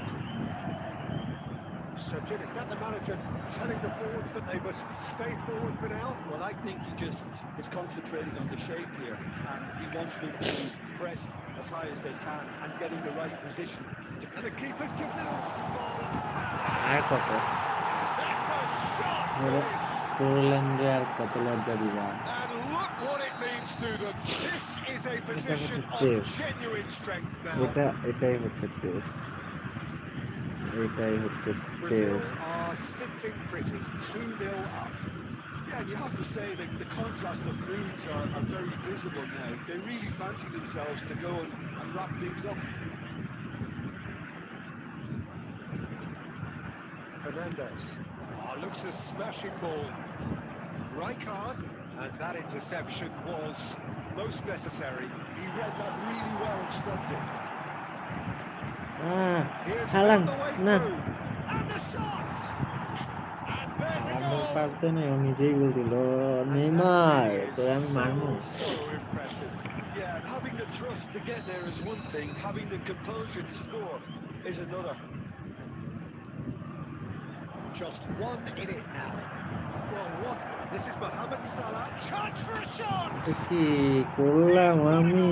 So, Jim, is that the manager telling the forwards that they must stay forward for now? Well, I think he just is concentrating on the shape here, and he wants them to press as high as they can and get in the right position. And the keeper's given it off. আর কত That's a shot! পোল্যান্ডে আর কত লজ্জা দিবা And look what it means to them. This is a position of Yes. genuine strength now. এটাই হচ্ছে test এটাই হচ্ছে Brazil test are sitting pretty, 2-0 up. Yeah, and you have to say that the contrast of moods are very visible now. They really fancy themselves to go and wrap things up. Fernandez. Oh, looks a smashing ball. Rijkaard, and that interception was most necessary. He read that really well and stopped it. Here's Haaland, the way no. through. And the shot! And there's a আমার goal! পারছে না ও নিজেই গোল দিল Neymar তোর আমি মারবো So impressive. Yeah, and having the trust to get there is one thing, having the composure to score is another. Just one in it now. Well, what? This is Mohamed Salah. Chance for a shot! কি করলাম আমি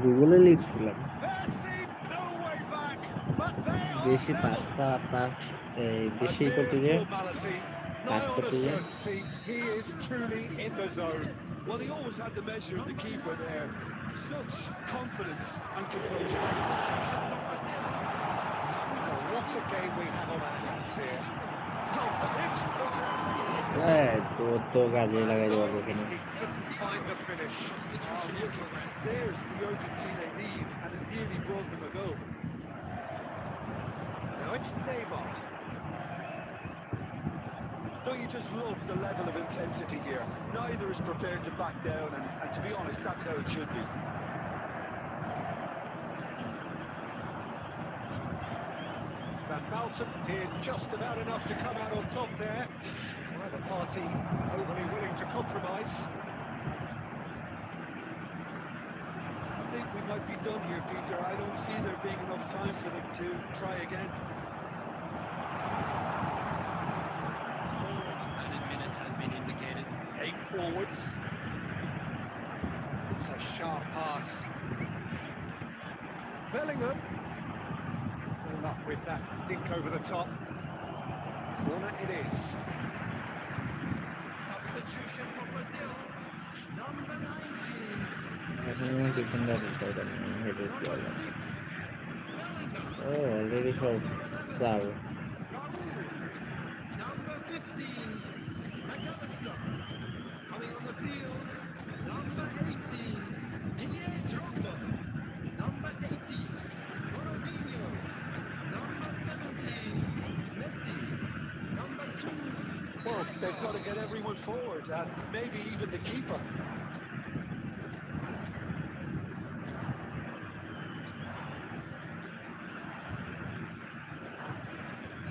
গুগলে লিখছিলাম There seemed no way back, but they are বেশি level. Pass বেশি A করতে mere যে formality, pass nigh on a করতে যে certainty. He is truly in the zone. Well, he always had the measure of the keeper there. Such confidence and composure. Oh, what a game we have on our hands here. Oh, it's তো কাজে লাগাই দেওয়া এখানে He couldn't find the finish. Oh, look, there's the urgency they need, and it nearly brought them a goal. Now it's Neymar. Don't you just love the level of intensity here? Neither is prepared to back down, and to be honest, that's how it should be. Van Balten did just about enough to come out on top there. Neither party overly willing to compromise. I think we might be done here, Peter. I don't see there being enough time for them to try again. Added minute has been indicated. 8 forwards. It's a sharp pass. Bellingham. No luck with that dink over the top. Corner it is. Substitution for Brazil. Number 19. এখন আমার defender হেডের বল ও already সব সাল Number 15. McAllister. Coming on the field. Number 18. Didier Drogba. Number 18. Ronaldinho. Number 17. Messi. Number 2. Well, they've got to get everyone forward, and maybe even the keeper.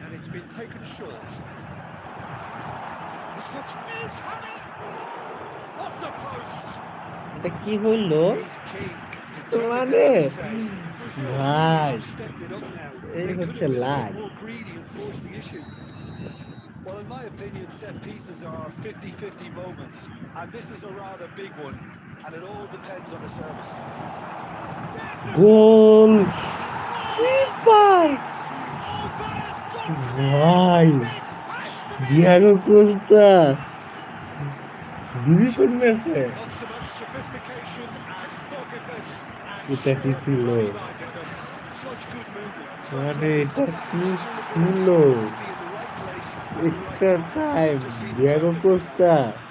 And It's been taken short. This one's is Honey! Off the post! এটা কি হইলো He's keen, determined to মানে have a say. Brazil really ভাই have stepped it up now. এই They could হচ্ছে have been a লাগ bit more greedy and forced the issue. Well, in my opinion, set pieces are 50-50 moments, and this is a rather big one, and it all depends on the service. Goal keeper ভাই Diego Costa division ম্যাচে Not so much sophistication as doggedness and এটা কি sheer ছিল bloody-mindedness. Such good movement. Some মানে players এটা have that কি natural ছিল ability to be in the right place at the right extra time. Time Just seemed Diego perfect this Costa time.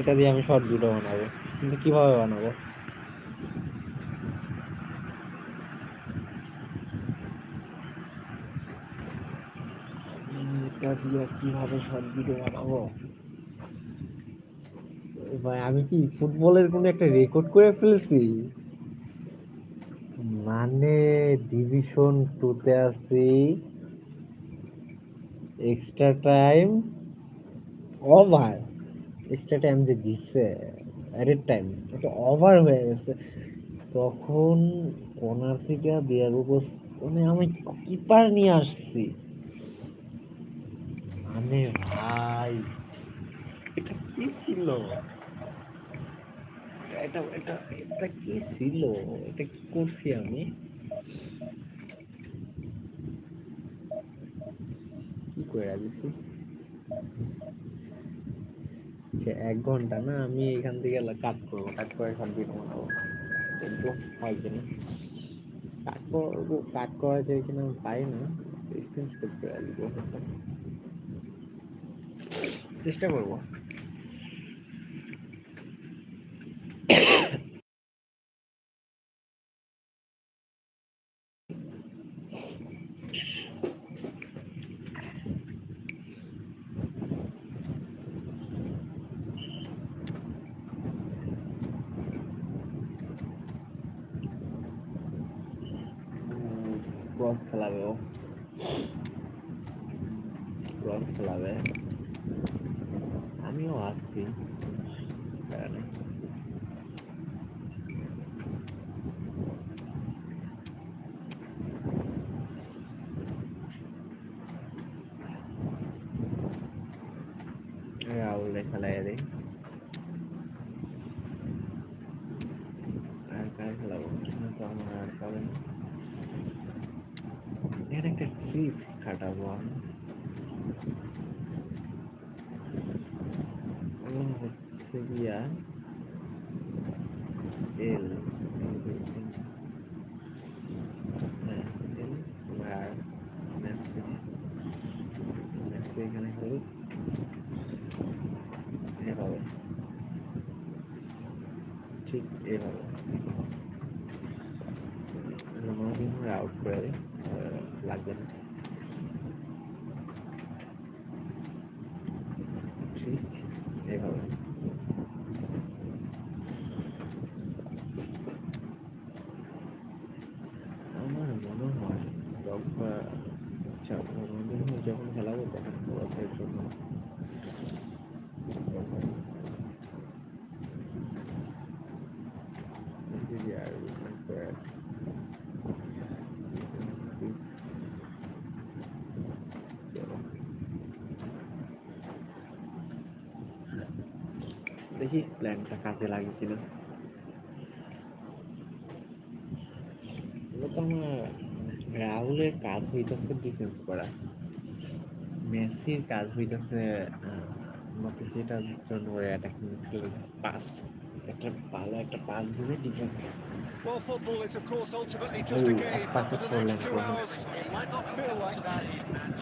এটা দিয়ে আমি শর্ট ভিডিও বানাবো কিন্তু কিভাবে বানাবো এটা দিয়ে কিভাবে শর্ট ভিডিও বানাবো ভাই আমি কি ফুটবলের কোনো একটা রেকর্ড করে ফেলছি মানে ডিভিশন 2 তে আছি extra time over extra time যে দিচ্ছে অ্যাডেড টাইম এটা ওভার হয়ে গেছে তখন কর্নার থেকে ডিয়াগো কোস্তা মানে আমি কিপার নিয়ে আসছি মানে ভাই এটা কি ছিল এটা এটা এটা কি ছিল এটা কি করছি আমি কি করে দিছি সে 1 ঘন্টা না আমি এখান থেকে কাট করবো কাট করে সব ভিডিও বানাবো দেখবো হয় কিনা কাট করবো কাট করা যায় কিনা আমি পাই না স্ক্রিনশট করে দিব চেষ্টা করবো ক্রস খেলাবে ও ক্রস খেলাবে আমিও আসছি কারণে রাহুল খেলায় রে আর কার খেলাবো তো আমার আর পাবে না এর একটা চিপস কাটাবো আমি হচ্ছে গিয়া এল হ্যাঁ এল আর মেসি মেসি এখানে হলুদ এভাবে ঠিক এভাবে রোনালদিনহো আউট করে দিই লাগবে না ঠিক এভাবে আমার মনে হয় আচ্ছা রোনালদিনহো যখন খেলাবো তখন ক্রসের জন্য দেখি প্ল্যানটা কাজে লাগে কিনা রাহুলের কাজ হইতেছে ডিফেন্স করা মেসির কাজ হইতেছে মতো যেটার জন্য অ্যাটাকিং পাস একটা ভালো একটা পাস দিবে defence Well, football is, of course, ultimately just a game, but for the next 2 hours, it might not feel like that.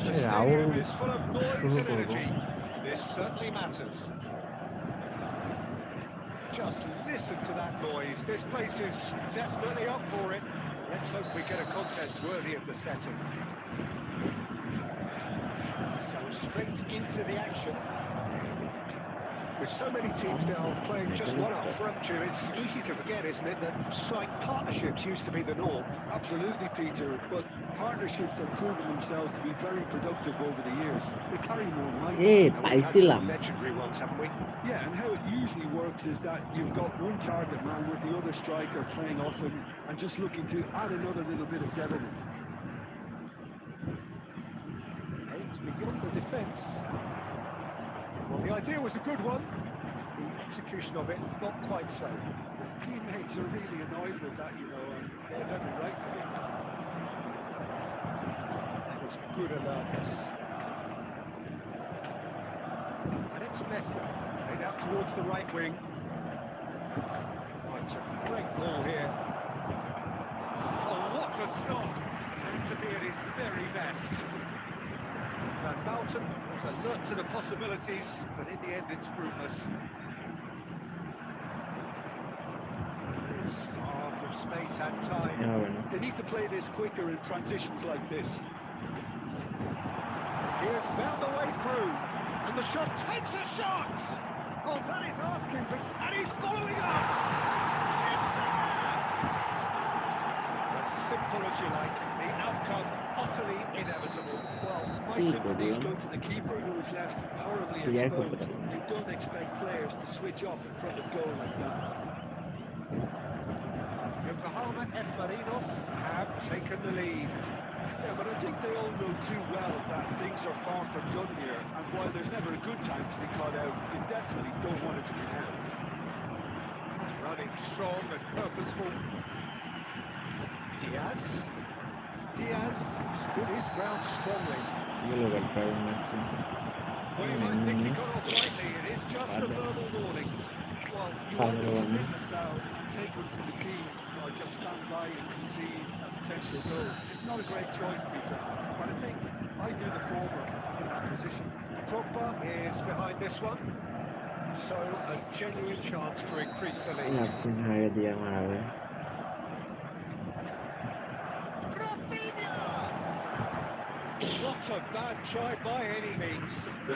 The stadium is full of noise and energy. This certainly matters. Just listen to that noise. This place is definitely up for it. Let's hope we get a contest worthy of the setting. So straight into the action. With so many teams now playing just one up front, Jim, it's easy to forget, isn't it, that strike partnerships used to be the norm. Absolutely, Peter, but partnerships have proven themselves to be very productive over the years. They carry more might. A And we've had পাইছিলাম some legendary ones, haven't we? Yeah, and how it usually works is that you've got one target man with the other striker playing off him and just looking to add another little bit of devilment. Aimed beyond the defence. Well, the idea was a good one. The execution of it, not quite so. His teammates are really annoyed with that, you know, and they have every right to be. That was good alertness. And it's Messi, played out towards the right wing. Oh, it's a great ball here. Oh, what a stop! And to be at his very best. Van Mountain was alert to the possibilities, but in the end it's fruitless. Starved of space and time. হবে না They need to play this quicker in transitions like this. He has found the way through, and the shot takes a shot! Oh, that is asking for... and he's following up! It's there! As simple as you like, the outcome utterly inevitable. Well, my Sí, sympathies podrían. go to the keeper who was left horribly Sí, ya exposed. compré. You don't expect players to switch off in front of goal like that. Yokohama F. Marinos have taken the lead. Yeah, but I think they all know too well that things are far from done here, and while there's never a good time to be caught out, you definitely don't want it to be now. Running strong and purposeful. Diaz stood his ground strongly. এগুলো করতে হবে Messi Well, you might think he got off lightly. It is just a verbal warning. Well, you Father either one. commit a foul and take one for the team, or just stand by and concede a potential goal. It's not a great choice, Peter, but I think I do the former in that position. Drogba is behind this one. So, a genuine chance to increase the lead. Nasim হারিয়ে দিয়ে মারাবে Rafinha! Not a bad try by any means.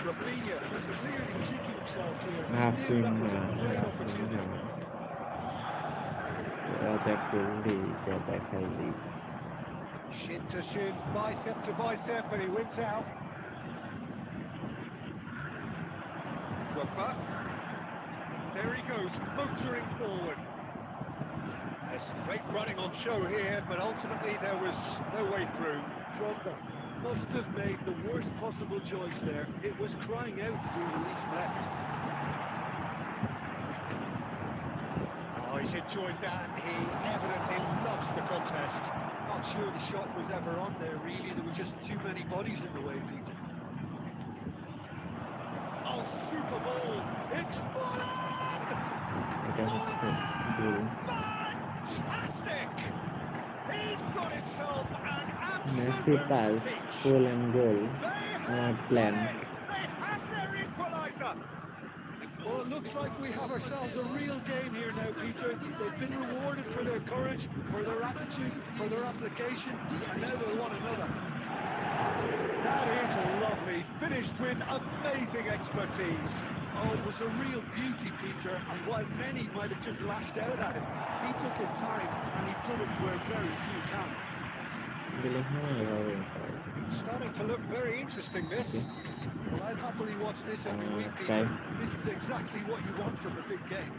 Rafinha was clearly kicking himself here. He knew Nasim that was a না great Nasim opportunity. না রাজা করলি যা দেখাইলি Shin to shin, bicep to bicep, and he wins out. Drogba. There he goes, motoring forward. There's some great running on show here, but ultimately there was no way through. Drogba must have made the worst possible choice there. It was crying out to be released left. Oh, he's enjoyed that. He evidently loves the contest. Not sure the shot was ever on there, really. There were just too many bodies in the way, Peter. Oh, super ball! It's Fulham! এটা হচ্ছে goal Fantastic! He's got himself an Messi absolute pass peach. Full end goal They আমার have plan done it. They have their equaliser. Well, it looks like we have ourselves a real game here now, Peter. They've been rewarded for their courage, for their attitude, for their application, and now they'll want another. That is lovely. Finished with amazing expertise. Oh, it was a real beauty, Peter, and while many might have just lashed out at him, he took his time and he put it where very few can. গেলে হয় এভাবে It's starting to look very interesting, this. Well, I'd happily watch this every week, Okay. Peter. This is exactly what you want from a big game.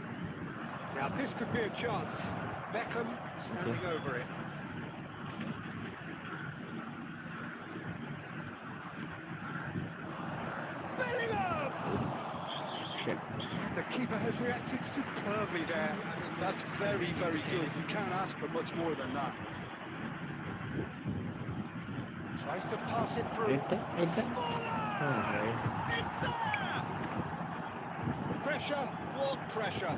Now, this could be a chance. Beckham standing over it. Bellingham! Shit. The keeper has reacted superbly there. That's very, very good. You can't ask for much more than that. Tries to pass it through. এটা এটা Fuller! Nice It's there! Pressure, what pressure?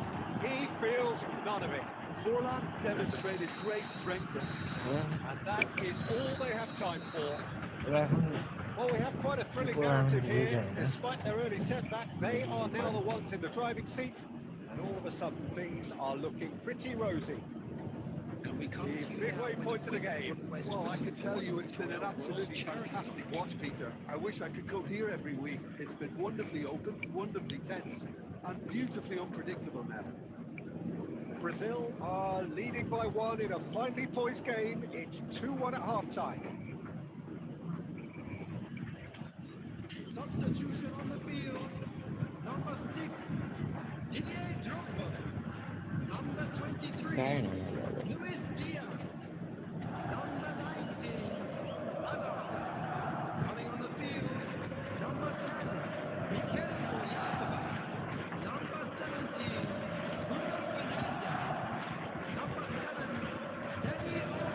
He feels none of it. Forlan demonstrated great strength there. And that is all they have time for. এবার এখন Well, we have quite a thrilling Well, narrative here. yeah. Despite their early setback, they are now the ones in the driving seat. And all of a sudden, things are looking pretty rosy. The midway point of the game. Well, I can tell you it's been an absolutely fantastic watch, Peter. I wish I could come here every week. It's been wonderfully open, wonderfully tense. and beautifully unpredictable now. Brazil are leading by 1 in a finely poised game. It's 2-1 at half-time. Substitution on the field. Number 6, Didier Drogba. Number 23, Damn. Luis Diaz. Number 19, Hazard. Coming on the field, number 10, Mikel Oyarzabal. Number 17, Bruno Fernandes. Number 7, Dani Olmo.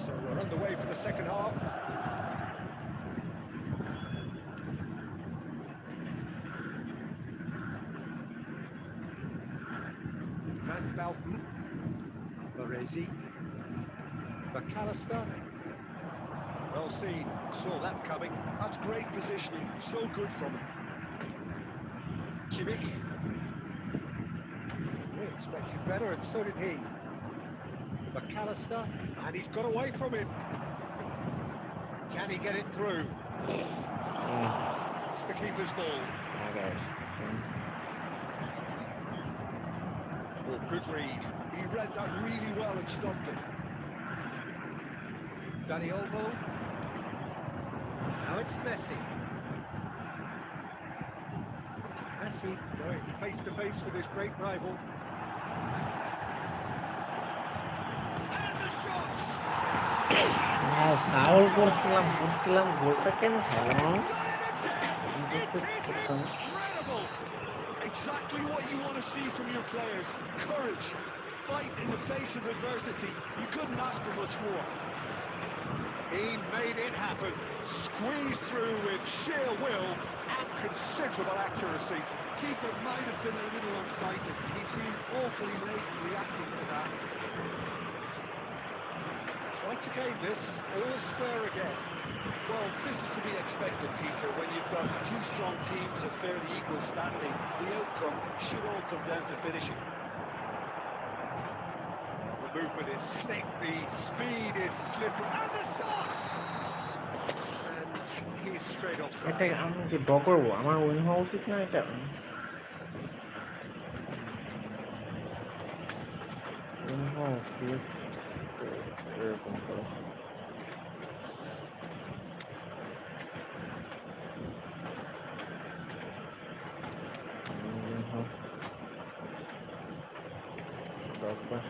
So we're underway for the second half. Van Bouten, Baresi, McAllister. Well seen, saw that coming. That's great positioning, so good from him. Kimmich. We expected better, and so did he. McAllister, and he's got away from him. Can he get it through? It's the keeper's ball. Oh, good read. He read that really well and stopped it. Dani Olmo. Now it's Messi. Messi going face to face with his great rival. And the shots! Foul করছিলাম গোলটা কেন খেলো It's incredible! Exactly what you want to see from your players. Courage, fight in the face of adversity. You couldn't ask for much more. He made it happen. Squeezed through with sheer will and considerable accuracy. Keeper might have been a little unsighted. He seemed awfully late in reacting to that. Try to gain this, all square again. Well, this is to be expected, Peter. When you've got two strong teams of fairly equal standing, the outcome should all come down to finishing. The movement is slick, the speed is slippery, and the shots! And he's straight offside. এটা আমি কি draw করবো আমার win হওয়া উচিত না এটা win হওয়া উচিত এরকম করো তারপর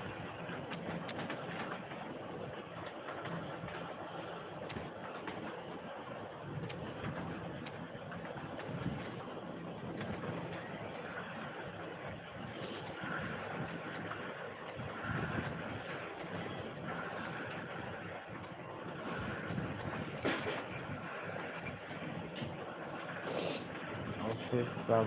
office of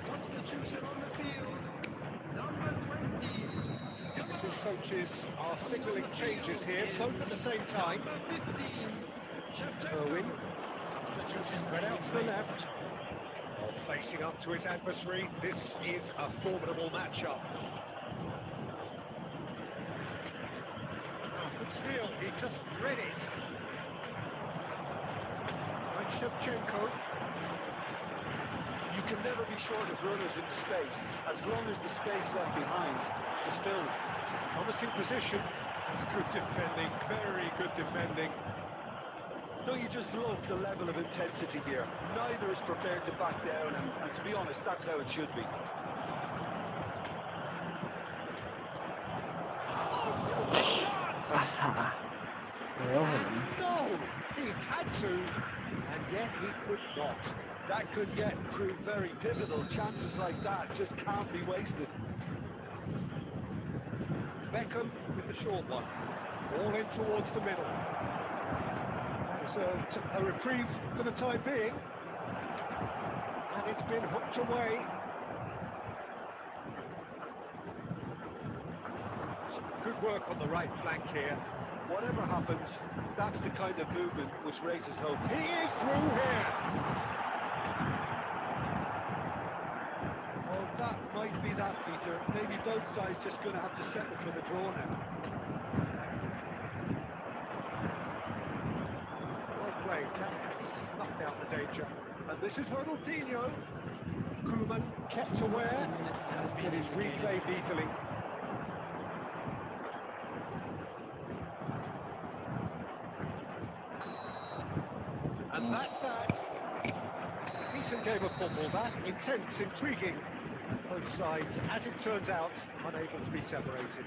Substitution on the field. Number 20. Two coaches are signalling changes here, both at the same time. Number 15. Irwin Substitution spread out to the left. Facing up to his adversary, this is a formidable matchup. Good steal, he just read it. And Shevchenko. You can never be short of runners in the space, as long as the space left behind is filled. It's a promising position. That's good defending, very good defending. Don't you just love the level of intensity here? Neither is prepared to back down, and to be honest, that's how it should be. No, he had to, and yet he could not. That could yet prove very pivotal. Chances like that just can't be wasted. Beckham with the short one. Ball in towards the middle. That was a reprieve for the time being. And it's been hooked away. Good work on the right flank here. Whatever happens, that's the kind of movement which raises hope. He is through here. Well, that might be that, Peter. Maybe both sides just going to have to settle for the draw now. Well played. That has snuffed out the danger. And this is Ronaldinho. Koeman kept aware. It is replayed easily. And that's that. Decent game of football, that. Intense, intriguing. Both sides, as it turns out, unable to be separated.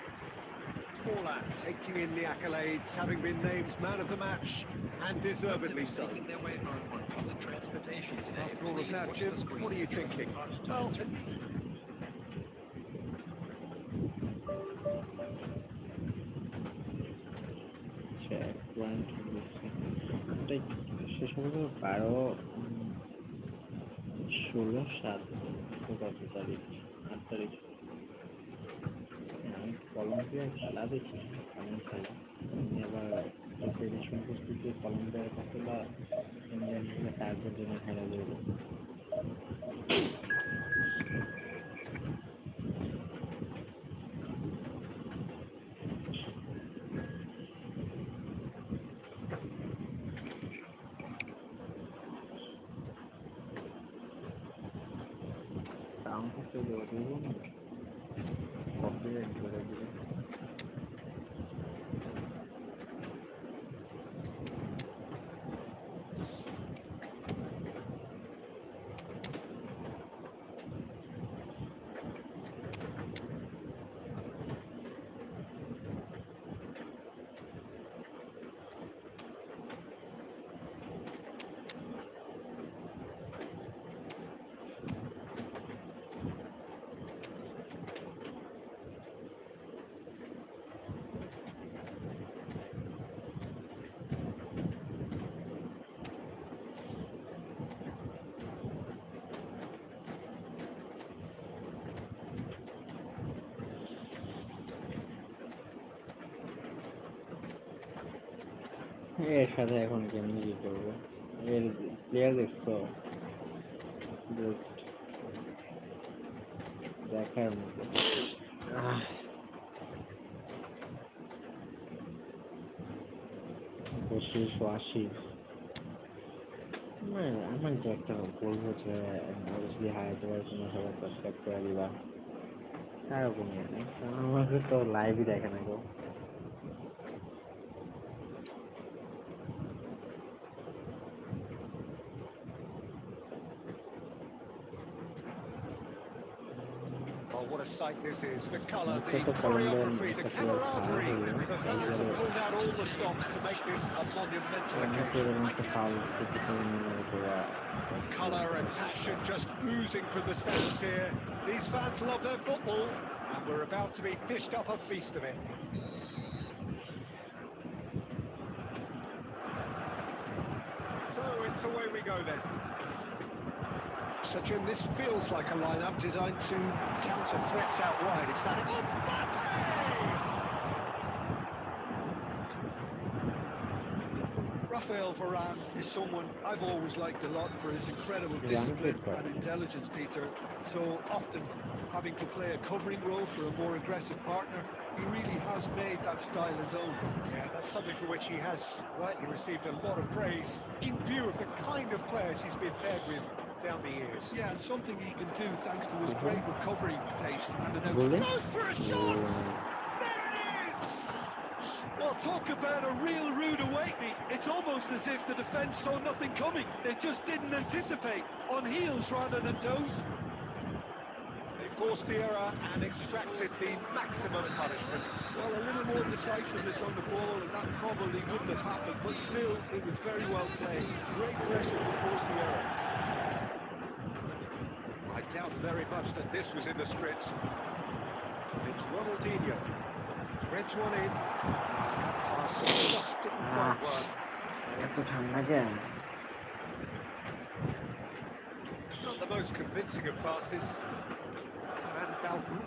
Forlan taking in the accolades, having been named man of the match, and deservedly so. Making their way home on public transportation today. After all of that, Jim, what are you thinking? Well, check 126 শেষ হবে 12/16/7 কত তারিখ 8 তারিখ আমি কলম্বিয়ার খেলা দেখি কেমন খেলা আমি আবার প্রেডিকশন করছি যে কলম্বিয়ার কাছে বা ইংল্যান্ডের কাছে আর্জেন্টিনা খেলা যাবে সাউন্ড করতে দেবো না কপিরাইট করে দিবে এর সাথে এখন কেমনি কি করবো এর প্লেয়ার দেখছো জাস্ট দেখার মতো 3280 আমার যে একটা বলবো যে অবশ্যই হায়দ্রাবাদ তোমরা সবাই সাবস্ক্রাইব করে দিবা এরকমই আমাকে তো লাইভই দেখে না গো oh, what a sight this is. The colour, the choreography, the camaraderie. The fans have pulled out all the stops to make this a monumental occasion. Colour and passion just oozing from the stands here. These fans love their football, and we're about to be dished up a feast of it. So it's away we go then. Sahin, this feels like a lineup designed to counter threats out wide. Is that Mbappe? Rafael Varane is someone I've always liked a lot for his incredible discipline and intelligence, Peter. So often having to play a covering role for a more aggressive partner, he really has made that style his own. Yeah, that's something for which he has rightly received a lot of praise in view of the kind of players he's been paired with down the years. Yeah, and something he can do thanks to his great recovery pace and an outstanding for a shot! There it is! Well, talk about a real rude awakening. It's almost as if the defence saw nothing coming. They just didn't anticipate, on heels rather than toes. They forced the error and extracted the maximum punishment. Well, a little more decisiveness on the ball and that probably wouldn't have happened, but still, it was very well played. Great pressure to force the error. I doubt very much that this was in the script. It's Ronaldinho. Threads one in. That pass just didn't quite work. Not the most convincing of passes. Van Dalton.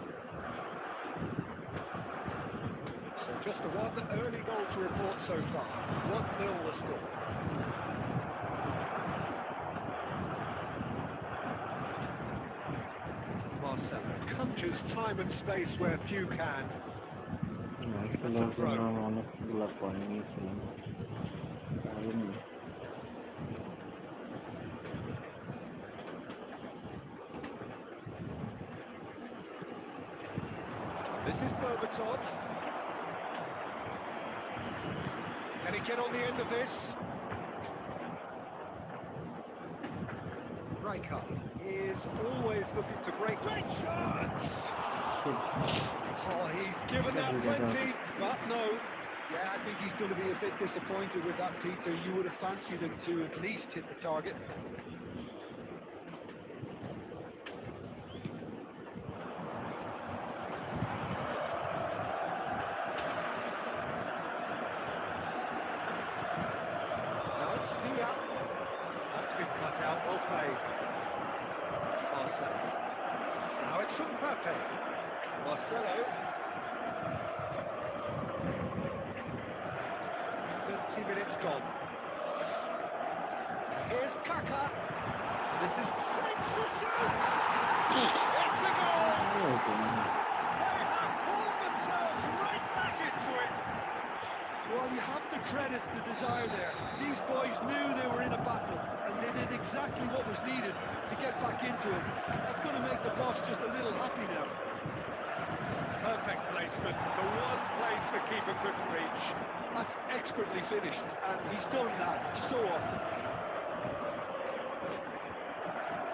Just the one early goal to report so far. 1-0 the score. Marcelo conjures time and space where few can. ম্যাচগুলোর জন্য আমি অনেকগুলো point নিয়েছিলাম পারিনি। This is Berbatov. Can he get on the end of this? Rijkaard is always looking to break. Great chance! Oh, he's given that plenty, but no. Yeah, I think he's going to be a bit disappointed with that, Peter. You would have fancied him to at least hit the target. Now it's Villa. That's been cut out, well played. Marcelo. Now it's Mbappe. Marcelo. 30 minutes gone. And here's Kaka. This is shapes to shoot. It's a goal. They have pulled themselves right back into it. Well, you have to credit the desire there. These boys knew they were in a battle, and they did exactly what was needed to get back into it. That's going to make the boss just a little happy now. Perfect placement. The one place the keeper couldn't reach. That's expertly finished, and he's done that so often.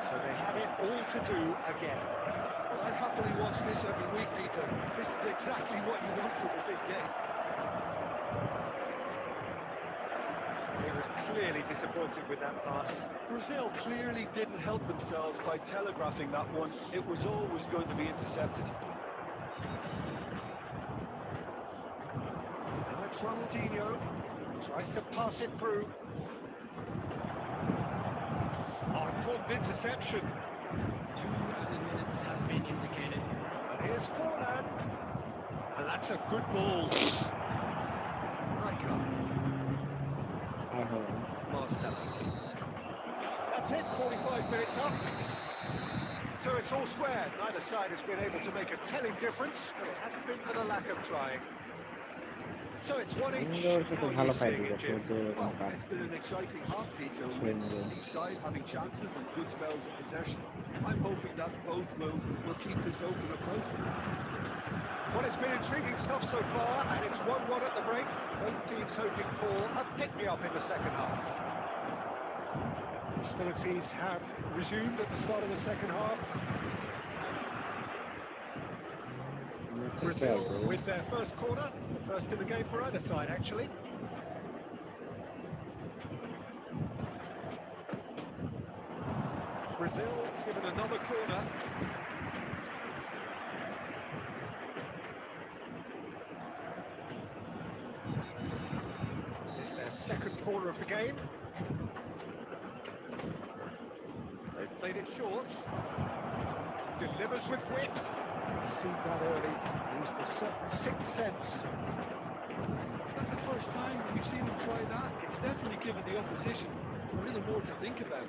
So they have it all to do again. Well, I'd happily watch this every week, Peter. This is exactly what you want from a big game. He was clearly disappointed with that pass. Brazil clearly didn't help themselves by telegraphing that one. It was always going to be intercepted. Now it's Ronaldinho. Tries to pass it through. Oh, important interception. 2 added minutes has been indicated. And here's Forlan. And that's a good ball. Rijkaard. Marcelo. That's it, 45 minutes up. So it's all square. Neither side has been able to make a telling difference, but it hasn't been for the lack of trying. So it's one each. How are you seeing it, Jim? Well, it's been an exciting half, Peter, with each side having chances and good spells of possession. I'm hoping that both will keep this open approach. Well, it's been intriguing stuff so far, and it's 1-1 at the break. Both teams hoping for a pick-me-up in the second half. Hostilities have resumed at the start of the second half. Brazil with their first corner, the first in the game for either side, actually. Brazil given another corner. It's their second corner of the game. They've played it short. Delivers with wit. Seen that early. Used the sixth sense. Is that the first time we've seen him try that? It's definitely given the opposition a little more to think about.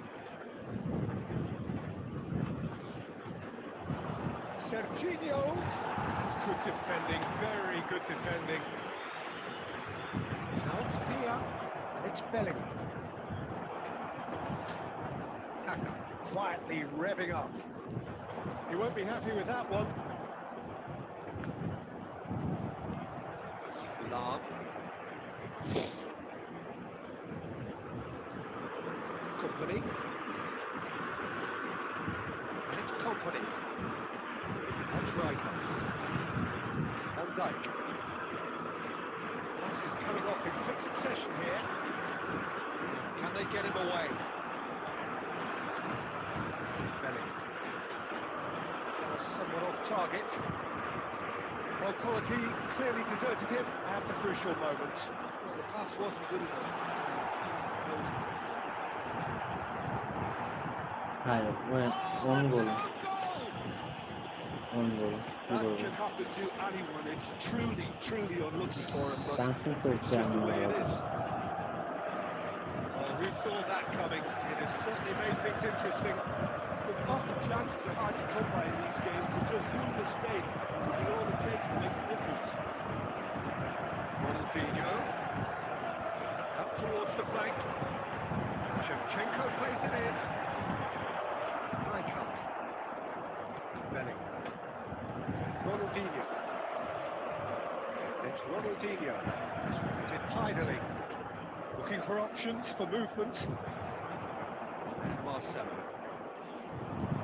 Serginho. That's good defending. Very good defending. Now it's Villa. And it's Bellingham. Kaka quietly revving up. He won't be happy with that one. Lam. Company. And it's Company. That's Rijkaard. Van Dijk. Pass is coming off in quick succession here. Can they get him away? Bellingham. Somewhat off target. Well, quality clearly deserted him at the crucial moment. Well, the pass wasn't good enough. One goal. কোন গোল কি That করবো can happen to anyone. It's truly unlucky for him, but chance কিন্তু it's হচ্ছে just the way it আমরা is. Well, who saw that coming? It has certainly made things interesting. Look, often chances are hard to come by in these games, so just one mistake will be all it takes to make a difference. Ronaldinho up towards the flank. Shevchenko plays it in. Rijkaard. Bellingham. Ronaldinho. It's Ronaldinho. Distributed tidily. Looking for options for movement. And Marcelo.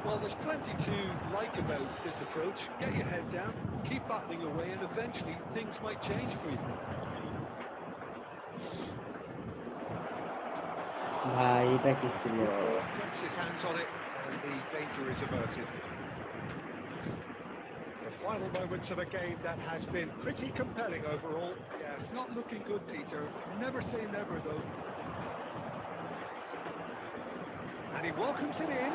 Well, there's plenty to like about this approach. Get your head down, keep battling away, and eventually things might change for you. ভাই এটা কি ছিল Gets his hands on it, and the danger is averted. The final moments of a game that has been pretty compelling overall. Yeah, it's not looking good, Peter. Never say never, though. And he welcomes it in.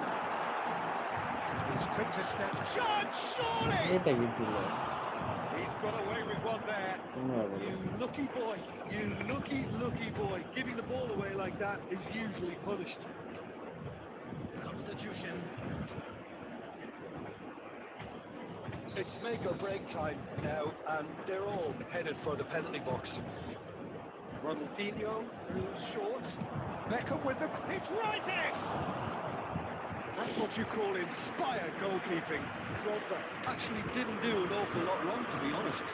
He's quick to step. Chance, surely! এটা কি ছিল He's got away with one there. তোমরা বলো You lucky boy, you lucky boy. Giving the ball away like that is usually punished. Substitution. It's make or break time now, and they're all headed for the penalty box. Ronaldinho, who's short. Beckham with the... It's right in! That's what you call inspired goalkeeping. Drogba actually didn't do an awful lot wrong, to be honest.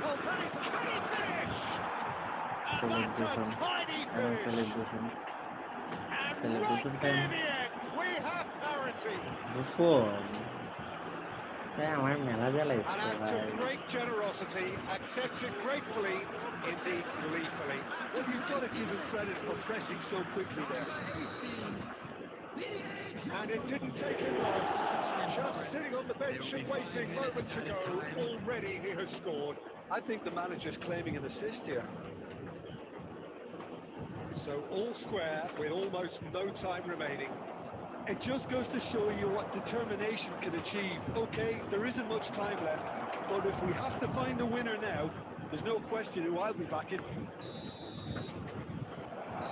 Well, that is a tiny finish! And that's celebration a tiny আমার finish! celebration And celebration right time near the end, we have parity. Buffon ভাই আমার মেলা An জ্বালাইছে act ভাই of great generosity, accepted gratefully, indeed gleefully. Well, you've got to give him credit for pressing so quickly there. And it didn't take him long. Just sitting on the bench and waiting moments ago, already he has scored. I think the manager's claiming an assist here. So all square with almost no time remaining. It just goes to show you what determination can achieve. Okay, there isn't much time left, but if we have to find a winner now, there's no question who I'll be backing.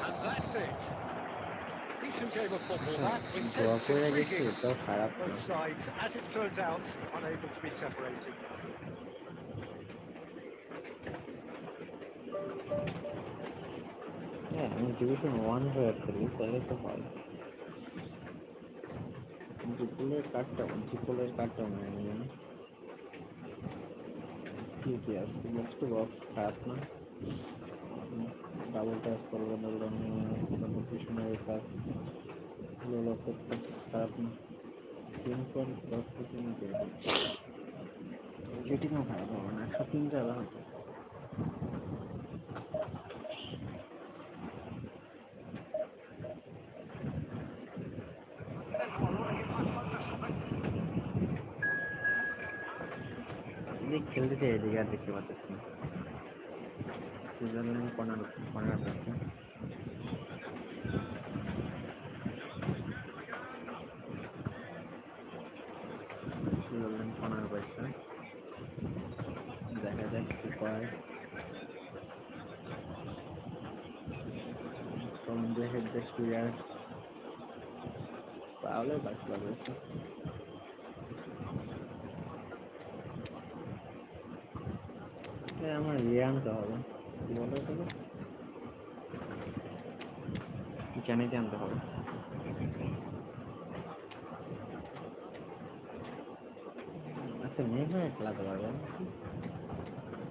And that's it. Decent game of football, that draw intense, করে গেছি intriguing. এটাও খারাপ না Both sides, as it turns out, unable to be separated. হ্যাঁ আমি division 1 হয়ে ফেলি তাহলে তো হয় জিপোলের কার্ডটা নেই স্কিল কি আছে বক্স টু বক্স খারাপ না ডাবল টাচ পিছনের কাজ খারাপ না 3.10 যেটিও খারাপ হবে না 103 যাবে হয়তো খেলতে চাই এদিকে আর দেখতে পাচ্ছি না সুইজারল্যান্ড কর্নার পাচ্ছে সুইজারল্যান্ড কর্নার পাচ্ছে দেখা যাক কি করে কলম্বিয়া হেড দ্য ক্লিয়ার ফাউলের বাকি লাগছে আমার ইয়ে আনতে হবে কি বলে ওটাকে জানিতে আনতে হবে আচ্ছা মেয়ে হয়ে খেলাতে পারবো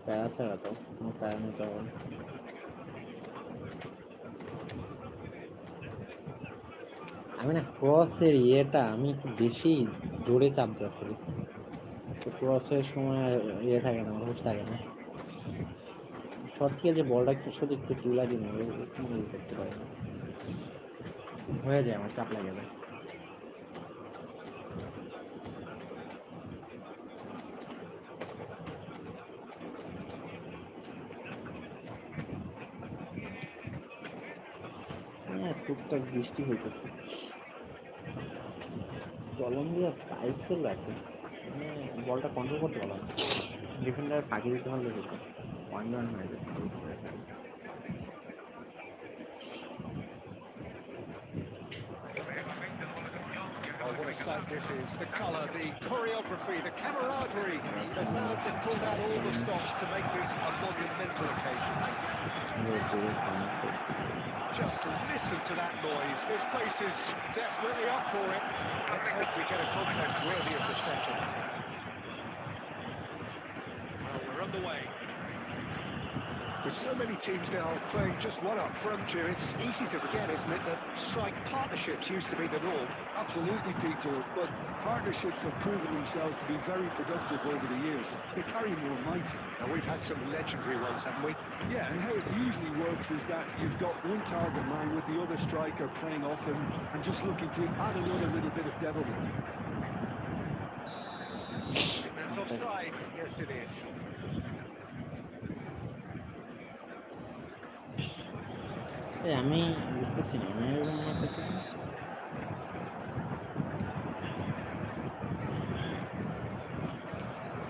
প্যারা ছাড়া তো কোনো প্যারা নিতে হবে না আমি না ক্রসের ইয়েটা আমি একটু বেশি জোরে চাপ দিচ্ছি তো ক্রসের সময় ইয়ে থাকে না হুঁশ থাকে না শর্ট থেকে যে বলটা শুধু একটু তুলা দিন করতে পারে না হয়ে যায় আমার চাপ লাগে যায় হ্যাঁ টুকটাক বৃষ্টি হইতেছে কলম্বিয়া পাইছিল একটা, মানে বলটা কন্ট্রোল করতে পারলাম না, ডিফেন্ডার ফাঁকি দিতে পারলে যেত, 1-1 হয়ে যেত। Oh, what a sight this is. The colour, the choreography, the camaraderie. The fans have pulled out all the stops to make this a monumental occasion. Just listen to that noise. This place is definitely up for it. Let's hope we get a contest worthy of the setting. Well, we're underway. With so many teams now playing just one up front, Jim, it's easy to forget, isn't it, that strike partnerships used to be the norm. Absolutely, Peter, but partnerships have proven themselves to be very productive over the years. They carry more might. And we've had some legendary ones, haven't we? Yeah, and how it usually works is that you've got one target man with the other striker playing off him and just looking to add another little bit of devilment. That's offside. Yes, it is. আমি বুঝতেছি না, আমি এরকম মারতেছি না।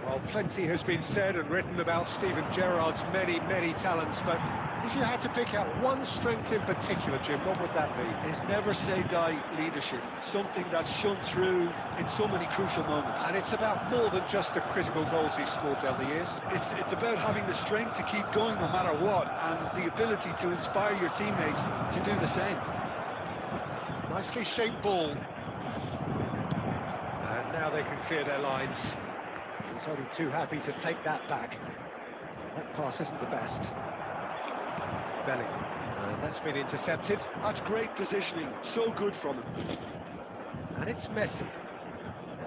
Well, plenty has been said and written about Steven Gerrard's many, many talents, but if you had to pick out one strength in particular, Jim, what would that be? His never say die leadership, something that's shone through in so many crucial moments. And it's about more than just the critical goals he's scored down the years. It's about having the strength to keep going no matter what, and the ability to inspire your teammates to do the same. Nicely shaped ball. And now they can clear their lines. He's only too happy to take that back. That pass isn't the best. Belling. That's been intercepted. That's great positioning, so good from him. And it's Messi.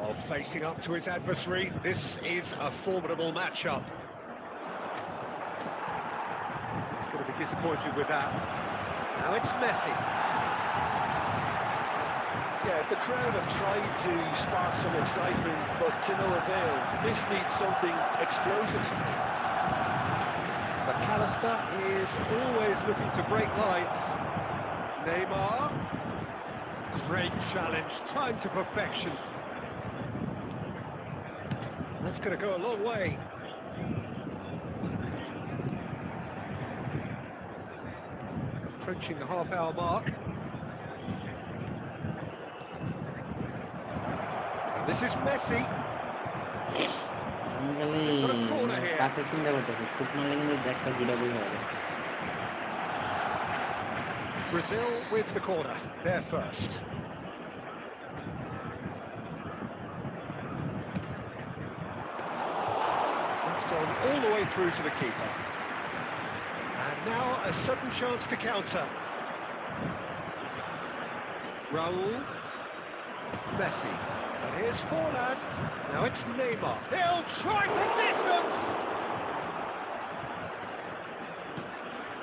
Oh, facing up to his adversary. This is a formidable matchup. He's going to be disappointed with that. Now it's Messi. Yeah, the crowd have tried to spark some excitement, but to no avail. This needs something explosive. McAllister is always looking to break lines. Neymar. Great challenge, timed to perfection. That's going to go a long way. Approaching the half-hour mark. And this is Messi. আমি খালি কাছে চিন্তা করতেছি, soup মারলে কিন্তু একটা জিরা বই হবে। Brazil with the corner, they're first. That's gone all the way through to the keeper. And now a sudden chance to counter. Raul. Messi. And here's Forlan. Now it's Neymar. He'll try from distance!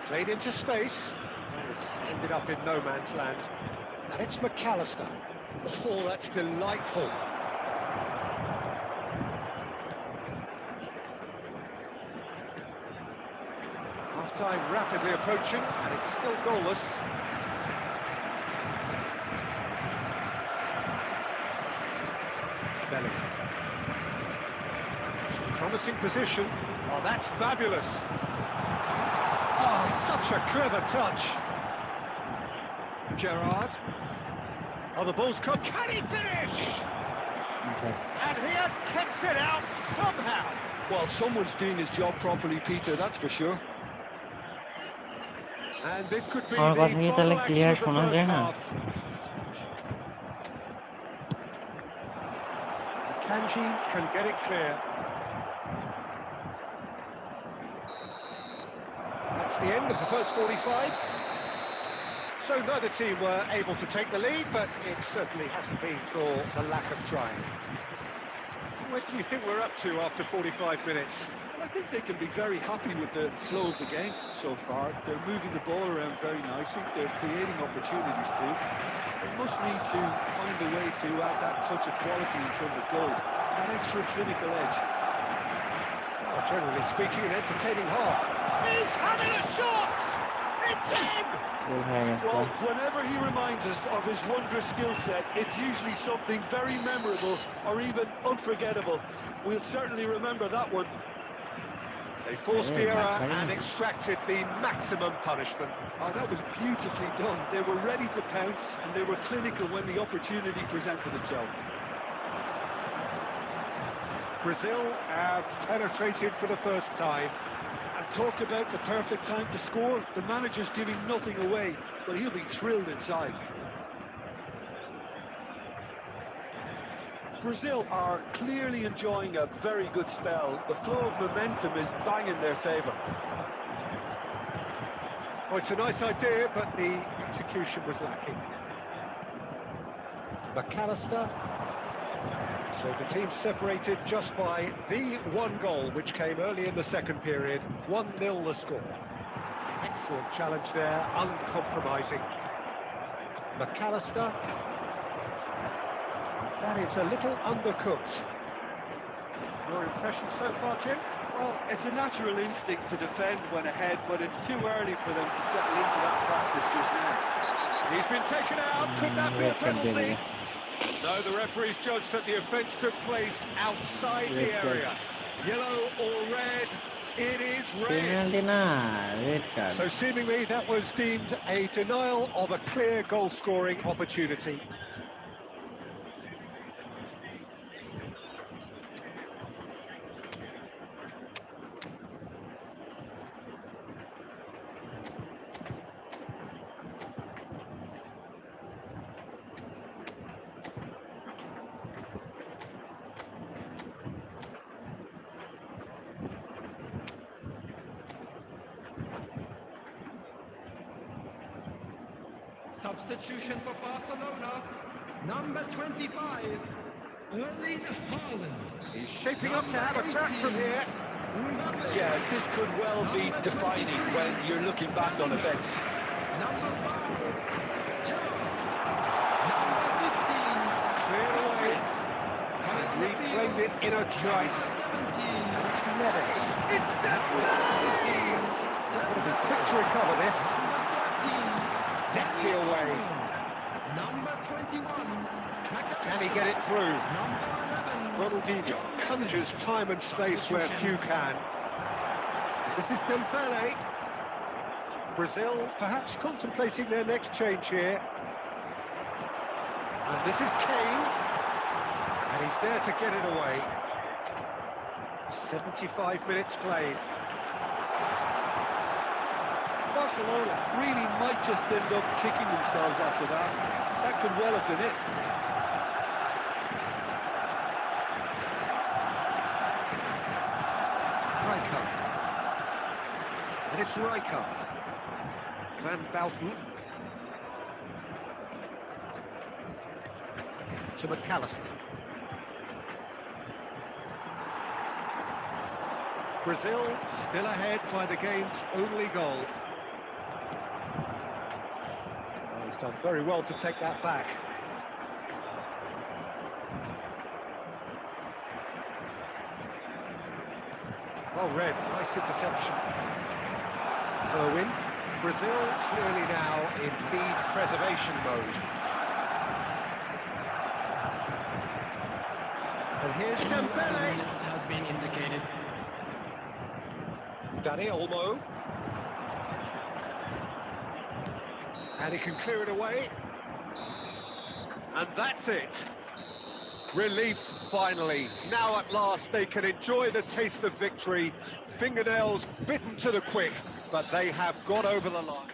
Played into space. This ended up in no man's land. And it's McAllister. Oh, that's delightful. Half-time rapidly approaching, and it's still goalless. Belling. Promising position. Oh, that's fabulous. Oh, such a clever touch. Gerrard. Oh, the ball's come. Can he finish? Okay. And he has kept it out somehow. Well, someone's doing his job properly, Peter, that's for sure. And this could be আমার the কথা কি তাহলে final clear action of the শোনা first যায় না? half. Kanji can get it clear. That's the end of the first 45. So neither team were able to take the lead, but it certainly hasn't been for the lack of trying. What do you think we're up to after 45 minutes? I think they can be very happy with the flow of the game so far. They're moving the ball around very nicely. They're creating opportunities too. They must need to find a way to add that touch of quality in front of goal, that extra clinical edge. Well, generally speaking, an entertaining half. He's having a shot! It's in! গোল হয়ে গেছে Well, whenever he reminds us of his wondrous skill set, it's usually something very memorable or even unforgettable. We'll certainly remember that one. They forced the Yeah, error very and nice. extracted the maximum punishment. Oh, that was beautifully done. They were ready to pounce and they were clinical when the opportunity presented itself. Brazil have penetrated for the first time. And talk about the perfect time to score. The manager's giving nothing away, but he'll be thrilled inside. Brazil are clearly enjoying a very good spell. The flow of momentum is bang in their favour. Well, it's a nice idea, but the execution was lacking. McAllister. So the team separated just by the one goal, which came early in the second period. 1-0 the score. Excellent challenge there, uncompromising. McAllister. That is a little undercooked. Your impression so far, Jim? Well, it's a natural instinct to defend when ahead, but it's too early for them to settle into that practice just now. He's been taken out. Could that be a red card penalty? দিয়ে No, the referees judged that the offence took place outside the Red card. area. Yellow or red? It is red. Penalty না red card So seemingly that was deemed a denial of a clear goal-scoring opportunity. Substitution for Barcelona, number 25, Erling Haaland. He's shaping up to have a crack from here. Mbappe. Yeah, this could well be defining when you're looking back on events. Number 5, Gerrard. Number 15, Cleared away. coming on the Reclaimed field, it in a trice. 17, It's Neves. It's Dembele! Gotta be quick to recover this. number 13, Deftly away. number 21, Can he get it through? number 11, Ronaldinho conjures time and space where few can. This is Dembele. Brazil perhaps contemplating their next change here. And this is Kane. And he's there to get it away. 75 minutes played. Barcelona really might just end up kicking themselves after that. That could well have been it. Rijkaard. And it's Rijkaard. Van Bouten. To McAllister. Brazil still ahead by the game's only goal. Oh, he's done very well to take that back. Well read, nice interception. Irwin. Brazil clearly now in lead preservation mode. And here's Dembele. minutes has been indicated. Dani Olmo. And he can clear it away. And that's it. Relief, finally. Now at last they can enjoy the taste of victory. Fingernails bitten to the quick, but they have got over the line.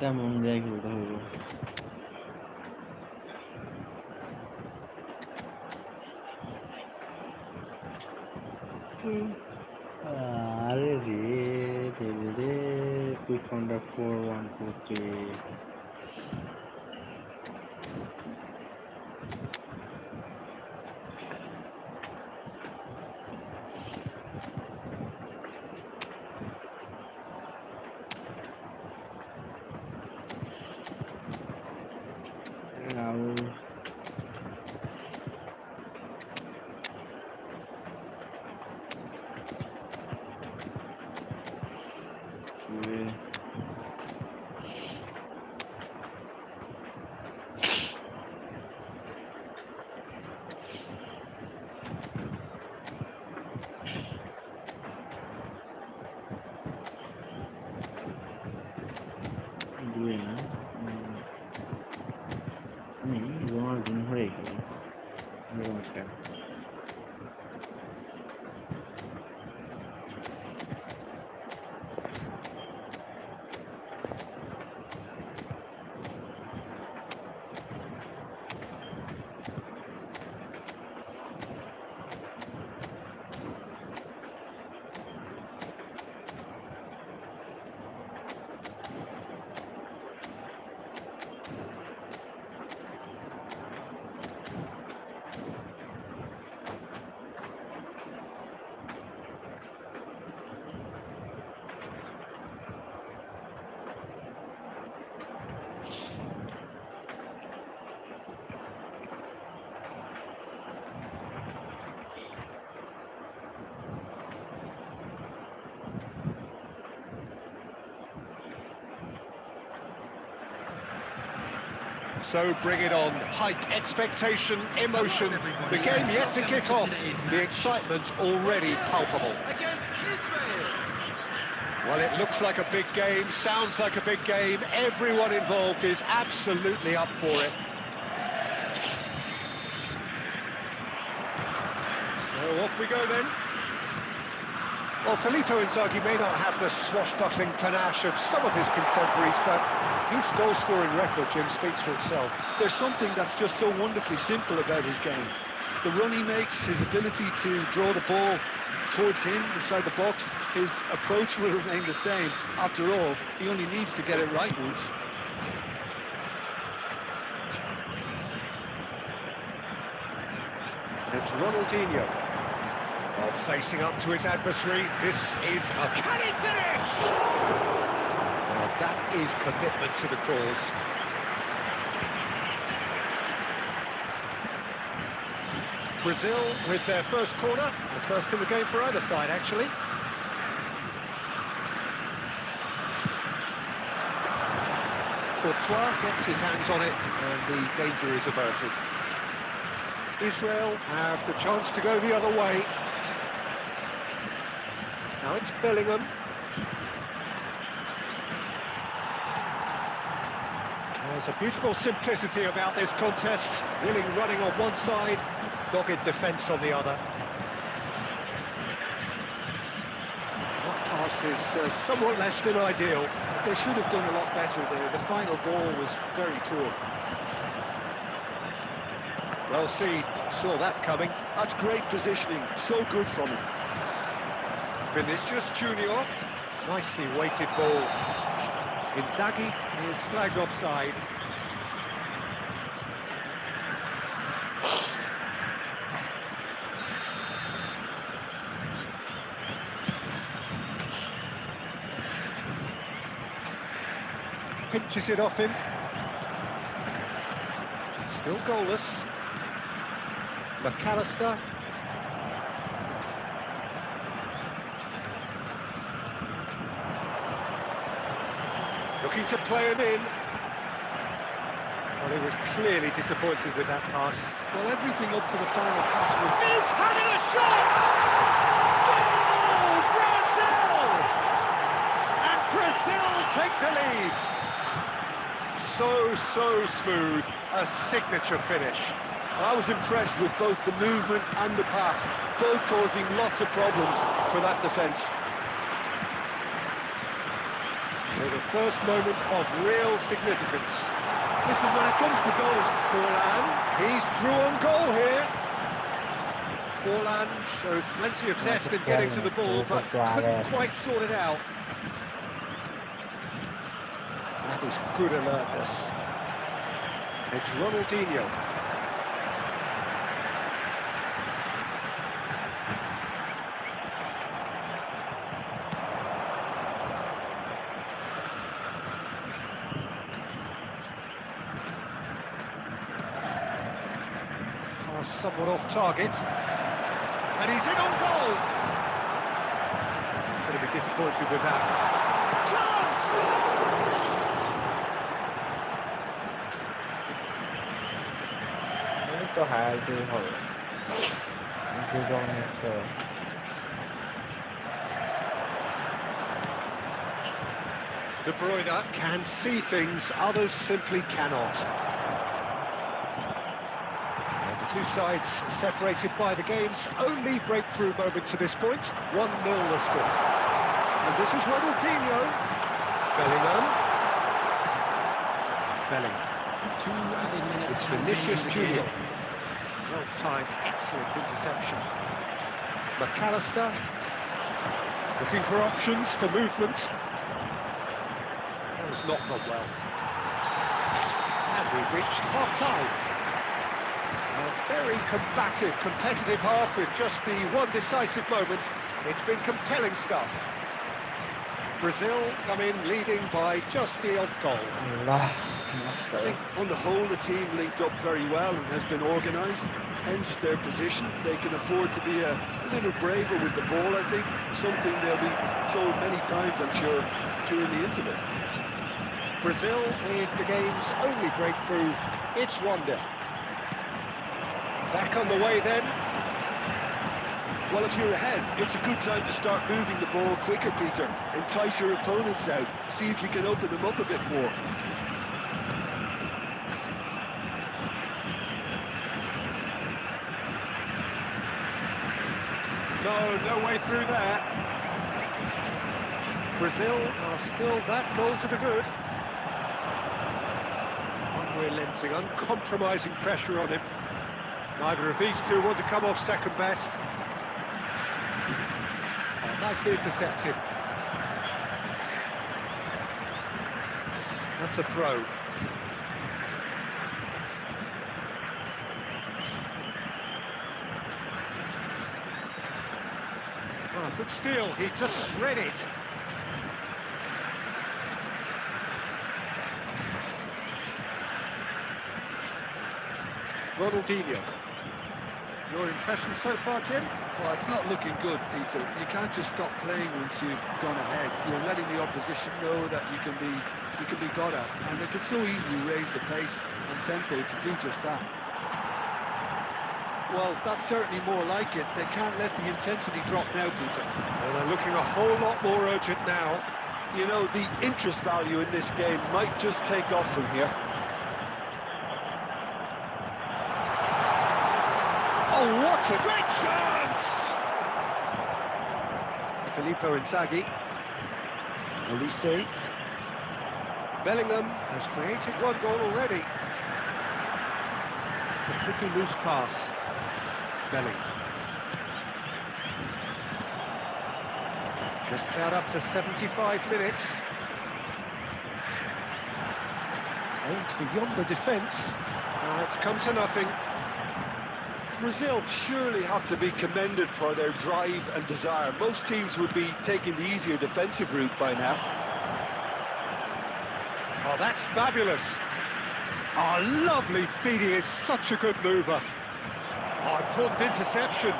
তেমন যাই খেলতে হইব। আরে রে রে quick counter 4 1 2 3 Raul. Due na. Ronaldinho হয়ে গেল একটা So bring it on. Hype, expectation, emotion. The game yet to kick off. The excitement already palpable. Well, it looks like a big game, sounds like a big game. Everyone involved is absolutely up for it. So off we go then. Well, Filippo Inzaghi may not have the swashbuckling panache of some of his contemporaries, but his goal-scoring record, Jim, speaks for itself. There's something that's just so wonderfully simple about his game. The run he makes, his ability to draw the ball towards him inside the box, his approach will remain the same. After all, he only needs to get it right once. It's Ronaldinho. Oh, facing up to his adversary. This is a... Can he finish? Well, that is commitment to the cause. Brazil with their first corner, the first in the game for either side, actually. Courtois gets his hands on it, and the danger is averted. Israel have the chance to go the other way. Now it's Bellingham. There's a beautiful simplicity about this contest. Willing running on one side, dogged defence on the other. That pass is somewhat less than ideal. They should have done a lot better there. The final ball was very poor. Well, saw that coming. That's great positioning, so good from him. Vinicius Junior, nicely weighted ball. Inzaghi is flagged offside. Pinches it off him. Still goalless. McAllister. Looking to play him in. Well, he was clearly disappointed with that pass. Well, everything up to the final pass. He's having a shot! Goal! Brazil! And Brazil take the lead. So smooth. A signature finich. I was impressed with both the movement and the pass, both causing lots of problems for that defence. So the first moment of real significance. Listen, when it comes to goals, Forlan, he's through on goal here. Forlan showed plenty of zest in getting to the ball, but couldn't quite sort it out. That is good alertness. It's Ronaldinho. Somewhat off target, and he's in on goal. He's going to be disappointed with that. Chance! তো হারাইতেই হবে যে জন্মেছে De Bruyne can see things others simply cannot. Two sides separated by the game's only breakthrough moment to this point. 1-0 the score. And this is Ronaldinho. Bellingham. Bellingham. 2 added minutes. It's has been Vinicius indicated. Junior. Well-timed, excellent interception. McAllister. Looking for options for movement. That has not gone well. And we've reached half-time. A very combative, competitive half with just the one decisive moment. It's been compelling stuff. Brazil come in leading by just the odd goal. Allah I think on the whole the team linked up very well and has been organised, hence their position. They can afford to be a little braver with the ball, I think, something they'll be told many times, I'm sure, during the interval. Brazil with the game's only breakthrough. It's 1-0. Back on the way then. Well, if you're ahead, it's a good time to start moving the ball quicker, Peter. Entice your opponents out. See if you can open them up a bit more. No way through there. Brazil are still that goal to the good. Unrelenting, uncompromising pressure on him. Neither of these two want to come off second best. Oh, nicely intercepted. That's a throw. Oh, good steal, he just read it. Ronaldinho. Your impression so far, Jim? Well, it's not looking good, Peter. You can't just stop playing once you've gone ahead. You're letting the opposition know that you can be got at, and they can so easily raise the pace and tempo to do just that. Well, that's certainly more like it. They can't let the intensity drop now, Peter. Well, they're looking a whole lot more urgent now. You know, the interest value in this game might just take off from here. Oh, what a great chance! Filippo Inzaghi. Elise. Bellingham has created one goal already. It's a pretty loose pass. Bellingham. Just about up to 75 minutes. Aimed beyond the defence. Now it's come to nothing. Brazil surely have to be commended for their drive and desire. Most teams would be taking the easier defensive route by now. Oh, that's fabulous. Oh, lovely feed. He is such a good mover. Oh, important interception.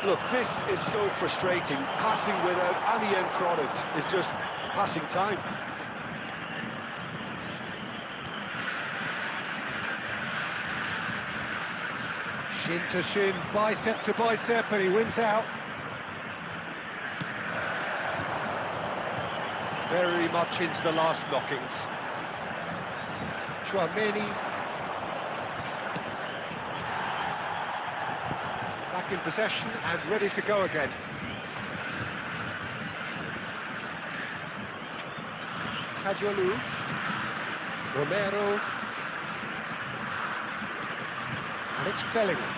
Look, this is so frustrating. Passing without any end product is just passing time. Shin to shin, bicep to bicep, and he wins out. Very much into the last knockings. Chouameni. Back in possession and ready to go again. Kajolu, Romero, and it's Bellingham.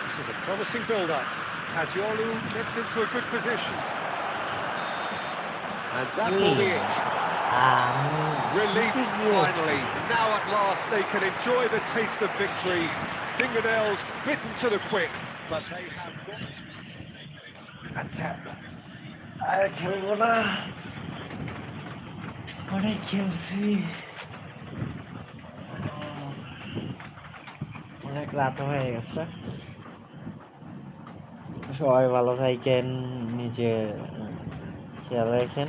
This is a promising build-up. Kajolu gets into a good position. And that will be it. Relief finally. Now at last they can enjoy the taste of victory. Fingernails bitten to the quick, but they have got... আচ্ছা আর খেলবো না, অনেক খেলছি, অনেক রাত হয়ে গেছে। সবাই ভালো থাকেন, নিজে খেয়াল রাখেন।